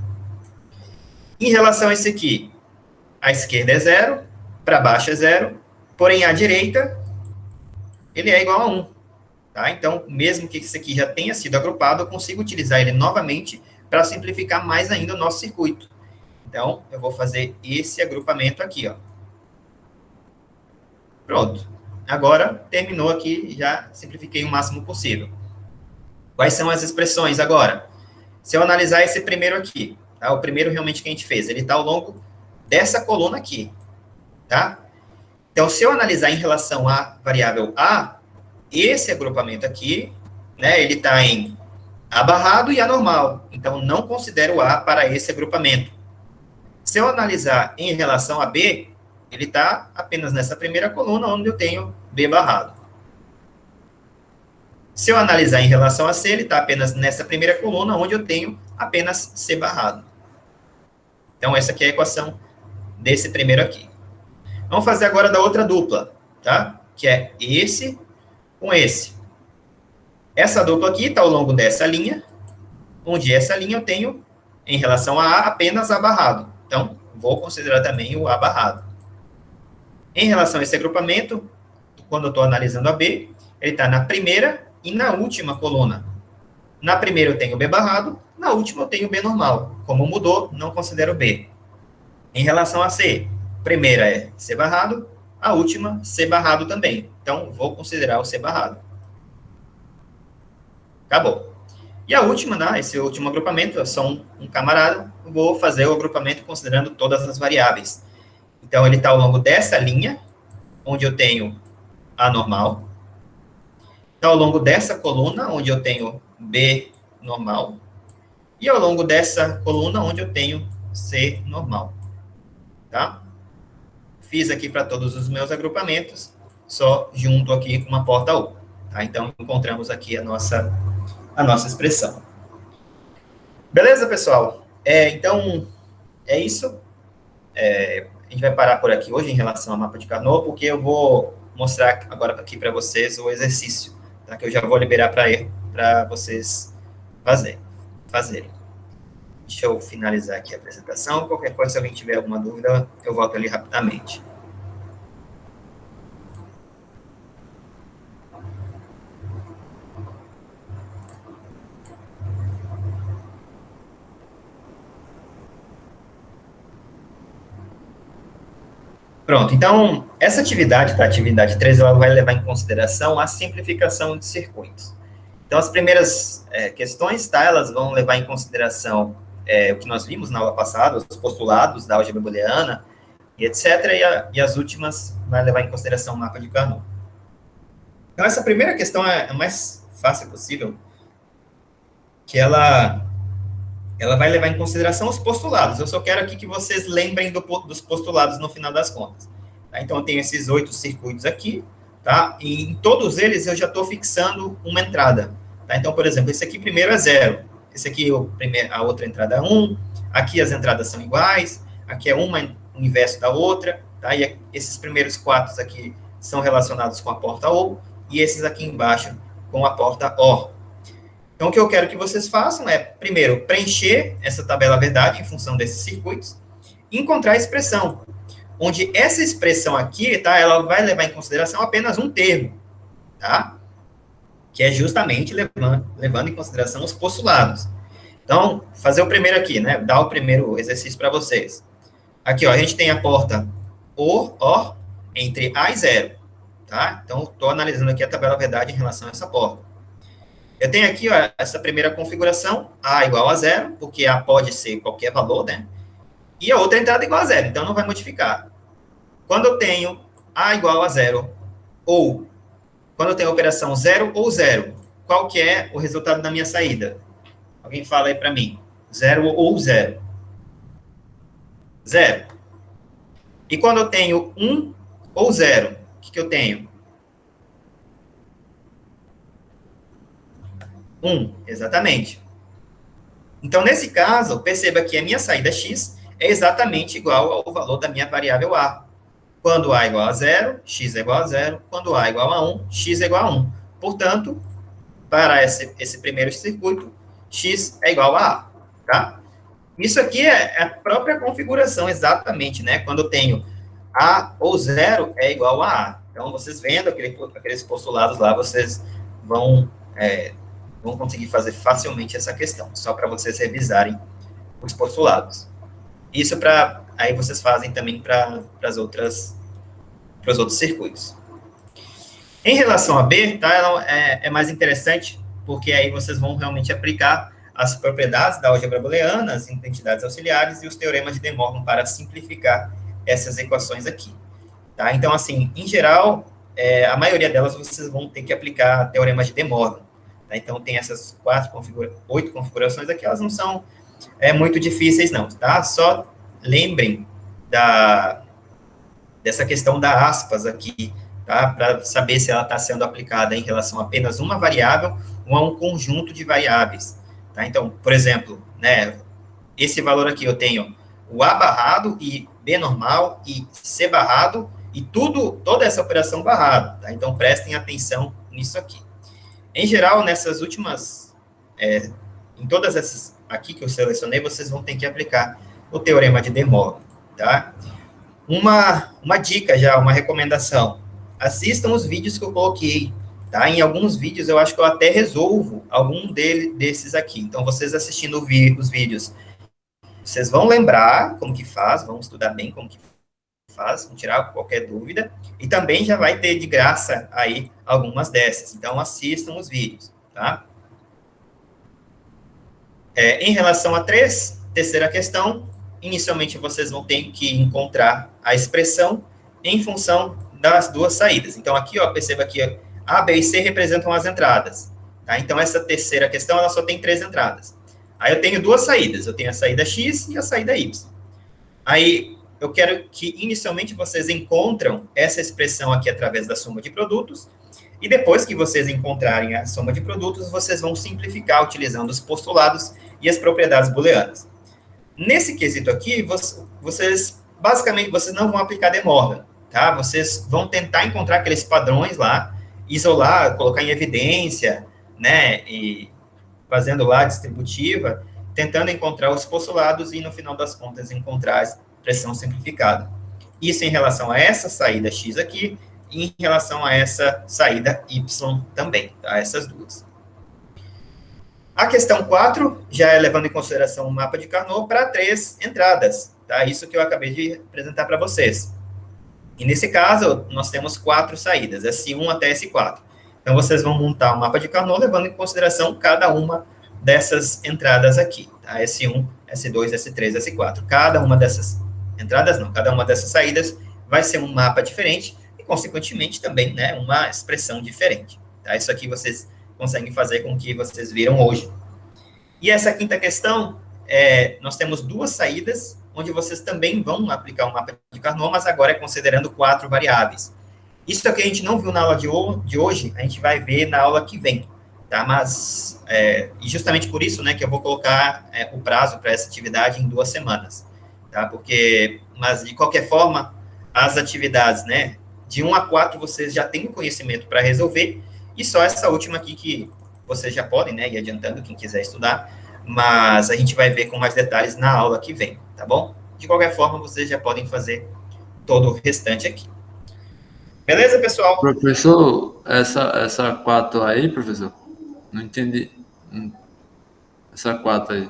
Em relação a esse aqui, a esquerda é 0, para baixo é 0, porém a direita ele é igual a 1. Tá? Então, mesmo que isso aqui já tenha sido agrupado, eu consigo utilizar ele novamente para simplificar mais ainda o nosso circuito. Então, eu vou fazer esse agrupamento aqui, ó. Pronto. Agora, terminou aqui, já simplifiquei o máximo possível. Quais são as expressões agora? Se eu analisar esse primeiro aqui, tá? O primeiro realmente que a gente fez, ele está ao longo dessa coluna aqui, tá? Então, se eu analisar em relação à variável A, esse agrupamento aqui, né, ele está em A barrado e A normal. Então, não considero A para esse agrupamento. Se eu analisar em relação a B, ele está apenas nessa primeira coluna, onde eu tenho B barrado. Se eu analisar em relação a C, ele está apenas nessa primeira coluna, onde eu tenho apenas C barrado. Então, essa aqui é a equação desse primeiro aqui. Vamos fazer agora da outra dupla, tá? Que é esse com esse. Essa dupla aqui está ao longo dessa linha, onde essa linha eu tenho, em relação a A, apenas A barrado. Então, vou considerar também o A barrado. Em relação a esse agrupamento, quando eu estou analisando a B, ele está na primeira e na última coluna. Na primeira eu tenho B barrado, na última eu tenho B normal. Como mudou, não considero B. Em relação a C, primeira é C barrado, a última C barrado também. Então, vou considerar o C barrado. Acabou. E a última, né, esse último agrupamento, é só um camarada, vou fazer o agrupamento considerando todas as variáveis. Então, ele está ao longo dessa linha, onde eu tenho A normal. Está ao longo dessa coluna, onde eu tenho B normal. E ao longo dessa coluna, onde eu tenho C normal. Tá? Fiz aqui para todos os meus agrupamentos, só junto aqui com uma porta U. Tá? Então, encontramos aqui a nossa expressão. Beleza, pessoal? Então, é isso. A gente vai parar por aqui hoje em relação ao mapa de Carnot, porque eu vou mostrar agora aqui para vocês o exercício, tá? Que eu já vou liberar para vocês fazerem. Deixa eu finalizar aqui a apresentação. Qualquer coisa, se alguém tiver alguma dúvida, eu volto ali rapidamente. Pronto, então, essa atividade, tá? Atividade 3, ela vai levar em consideração a simplificação de circuitos. Então, as primeiras questões, tá? Elas vão levar em consideração o que nós vimos na aula passada, os postulados da álgebra booleana, e etc. E as últimas vai levar em consideração o mapa de Carnot. Então, essa primeira questão é a mais fácil possível, que ela vai levar em consideração os postulados. Eu só quero aqui que vocês lembrem dos postulados no final das contas. Tá? Então, eu tenho esses 8 circuitos aqui, tá? E em todos eles eu já estou fixando uma entrada. Tá? Então, por exemplo, esse aqui primeiro é 0. Esse aqui, a outra entrada é 1. Aqui as entradas são iguais. Aqui é uma o inverso da outra. Tá? E esses primeiros 4 aqui são relacionados com a porta OR. E esses aqui embaixo com a porta OR. Então, o que eu quero que vocês façam é, primeiro, preencher essa tabela verdade em função desses circuitos e encontrar a expressão, onde essa expressão aqui, tá, ela vai levar em consideração apenas um termo, tá? Que é justamente levando em consideração os postulados. Então, fazer o primeiro aqui, né? Dar o primeiro exercício para vocês. Aqui, ó, a gente tem a porta OR entre A e 0, tá? Então, estou analisando aqui a tabela verdade em relação a essa porta. Eu tenho aqui, ó, essa primeira configuração, A igual a 0, porque A pode ser qualquer valor, né? E a outra entrada igual a 0, então não vai modificar. Quando eu tenho A igual a 0, ou quando eu tenho a operação 0 ou 0, qual que é o resultado da minha saída? Alguém fala aí para mim. 0 ou 0? 0. E quando eu tenho 1 ou 0, o que eu tenho? 1, exatamente. Então, nesse caso, perceba que a minha saída x é exatamente igual ao valor da minha variável a. Quando a é igual a 0, x é igual a 0. Quando a é igual a 1, x é igual a 1. Portanto, para esse primeiro circuito, x é igual a A. Tá? Isso aqui é a própria configuração, exatamente, né? Quando eu tenho A ou 0 é igual a A. Então, vocês vendo aqueles postulados lá, vocês vão, vão conseguir fazer facilmente essa questão, só para vocês revisarem os postulados. Isso aí vocês fazem também para os outros circuitos. Em relação a B, tá, é mais interessante, porque aí vocês vão realmente aplicar as propriedades da álgebra booleana, as identidades auxiliares e os teoremas de De Morgan para simplificar essas equações aqui. Tá? Então, assim, em geral, a maioria delas vocês vão ter que aplicar teoremas de De Morgan. Tá? Então, tem essas 8 configurações aqui, elas não são muito difíceis, não. Tá? Só lembrem dessa questão da aspas aqui, tá? Para saber se ela está sendo aplicada em relação a apenas uma variável ou a um conjunto de variáveis. Tá? Então, por exemplo, né, esse valor aqui eu tenho o A barrado e B normal e C barrado e toda essa operação barrado. Tá? Então, prestem atenção nisso aqui. Em geral, nessas últimas, em todas essas aqui que eu selecionei, vocês vão ter que aplicar o teorema de De Morgan. Tá? Uma dica já, uma recomendação. Assistam os vídeos que eu coloquei. Tá? Em alguns vídeos, eu acho que eu até resolvo algum desses aqui. Então, vocês assistindo os vídeos, vocês vão lembrar como que faz, vão estudar bem como que faz, vão tirar qualquer dúvida. E também já vai ter de graça aí algumas dessas. Então, assistam os vídeos. Tá? Em relação a terceira questão, inicialmente vocês vão ter que encontrar a expressão em função das duas saídas. Então, aqui, ó, perceba que A, B e C representam as entradas. Tá? Então, essa terceira questão, ela só tem 3 entradas. Aí eu tenho 2 saídas. Eu tenho a saída X e a saída Y. Aí, eu quero que, inicialmente, vocês encontram essa expressão aqui através da soma de produtos. E depois que vocês encontrarem a soma de produtos, vocês vão simplificar utilizando os postulados e as propriedades booleanas. Nesse quesito aqui, vocês, basicamente, vocês não vão aplicar De Morgan. Tá? Vocês vão tentar encontrar aqueles padrões lá, isolar, colocar em evidência, né, e fazendo lá a distributiva, tentando encontrar os postulados e, no final das contas, encontrar a expressão simplificada. Isso em relação a essa saída X aqui e em relação a essa saída Y também, tá? Essas duas. A questão 4 já é levando em consideração o mapa de Carnot para 3 entradas, tá? Isso que eu acabei de apresentar para vocês. E nesse caso, nós temos 4 saídas, S1 até S4. Então, vocês vão montar o mapa de Carnot levando em consideração cada uma dessas entradas aqui, tá? S1, S2, S3, S4. Cada uma dessas entradas, não, cada uma dessas saídas vai ser um mapa diferente e, consequentemente, também, né, uma expressão diferente, tá? Isso aqui vocês conseguem fazer com o que vocês viram hoje. E essa quinta questão, nós temos 2 saídas, onde vocês também vão aplicar o mapa de Carnot, mas agora é considerando 4 variáveis. Isso aqui a gente não viu na aula de hoje, a gente vai ver na aula que vem, tá? Mas, e justamente por isso, né, que eu vou colocar o prazo para essa atividade em 2 semanas, tá? Mas, de qualquer forma, as atividades, né, de 1 a 4, vocês já têm o conhecimento para resolver, e só essa última aqui que vocês já podem, né, ir adiantando, quem quiser estudar, mas a gente vai ver com mais detalhes na aula que vem, tá bom? De qualquer forma, vocês já podem fazer todo o restante aqui. Beleza, pessoal? Professor, essa 4 aí, professor? Não entendi. Essa 4 aí.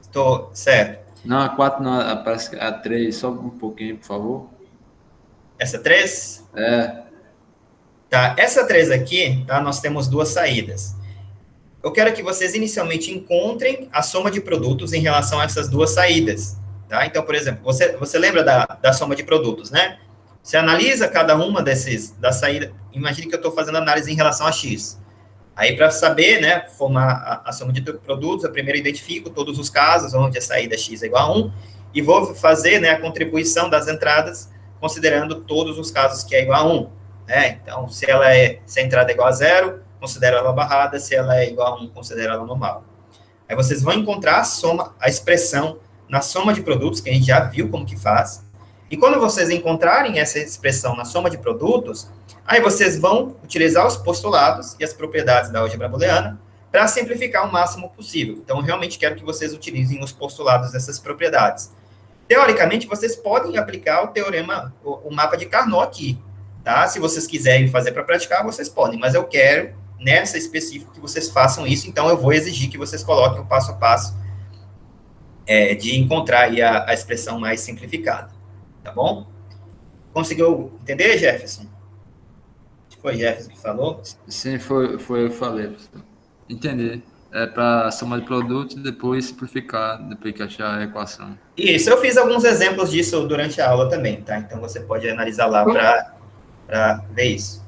Estou certo. Não, a 4 não, parece que a 3, só um pouquinho, por favor. Essa 3? É. Tá, essa 3 aqui, tá, nós temos 2 saídas. Eu quero que vocês inicialmente encontrem a soma de produtos em relação a essas 2 saídas, tá? Então, por exemplo, você lembra da soma de produtos, né? Você analisa cada uma da saída, imagine que eu estou fazendo análise em relação a X. Aí, para saber, né, formar a soma de produtos, eu primeiro identifico todos os casos onde a saída X é igual a 1, e vou fazer, né, a contribuição das entradas, considerando todos os casos que é igual a 1. Né? Então, se a entrada é igual a 0, considero ela barrada, se ela é igual a 1, considero ela normal. Aí vocês vão encontrar a expressão na soma de produtos, que a gente já viu como que faz, e quando vocês encontrarem essa expressão na soma de produtos, aí vocês vão utilizar os postulados e as propriedades da álgebra booleana para simplificar o máximo possível. Então, eu realmente quero que vocês utilizem os postulados dessas propriedades. Teoricamente, vocês podem aplicar o teorema, o mapa de Carnot aqui, tá? Se vocês quiserem fazer para praticar, vocês podem, mas eu quero, nessa específica, que vocês façam isso, então eu vou exigir que vocês coloquem o passo a passo de encontrar aí a expressão mais simplificada, tá bom? Conseguiu entender, Jefferson? Foi Jefferson que falou? Sim, foi eu que falei, professor. Entendi. É para soma de produtos e depois simplificar, depois que achar a equação. Isso, eu fiz alguns exemplos disso durante a aula também, tá? Então você pode analisar lá para ver isso.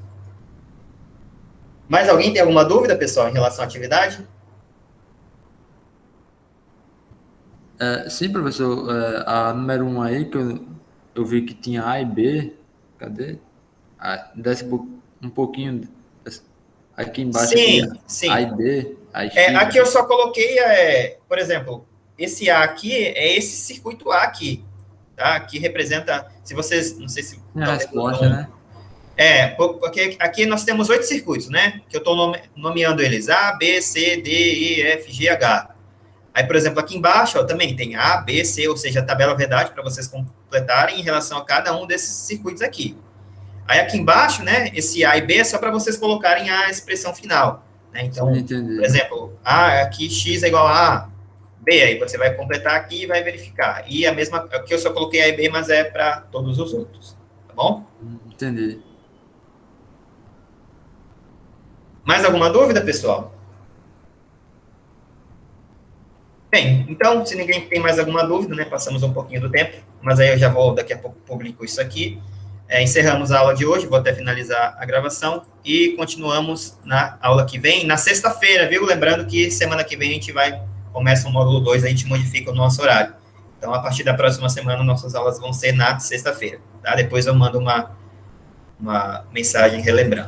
Mais alguém tem alguma dúvida, pessoal, em relação à atividade? Sim, professor. A número 1 aí, que eu vi que tinha A e B. Cadê? Desce um pouquinho. Aqui embaixo Sim, aqui, sim. A e B. Aqui eu só coloquei, por exemplo, esse A aqui é esse circuito A aqui, tá? Que representa, se vocês, não sei se... A resposta, né? Porque aqui nós temos 8 circuitos, né? Que eu estou nomeando eles A, B, C, D, E, F, G, H. Aí, por exemplo, aqui embaixo, ó, também tem A, B, C, ou seja, a tabela verdade para vocês completarem em relação a cada um desses circuitos aqui. Aí aqui embaixo, né, esse A e B é só para vocês colocarem a expressão final, né? Então, por exemplo, A, aqui X é igual a B, aí você vai completar aqui e vai verificar. E a mesma, aqui eu só coloquei A e B, mas é para todos os outros, tá bom? Entendi. Mais alguma dúvida, pessoal? Bem, então, se ninguém tem mais alguma dúvida, né, passamos um pouquinho do tempo, mas aí eu já vou, daqui a pouco, publico isso aqui. Encerramos a aula de hoje, vou até finalizar a gravação, e continuamos na aula que vem, na sexta-feira, viu? Lembrando que semana que vem a gente começa o módulo 2, a gente modifica o nosso horário. Então, a partir da próxima semana, nossas aulas vão ser na sexta-feira, tá? Depois eu mando uma mensagem relembrando.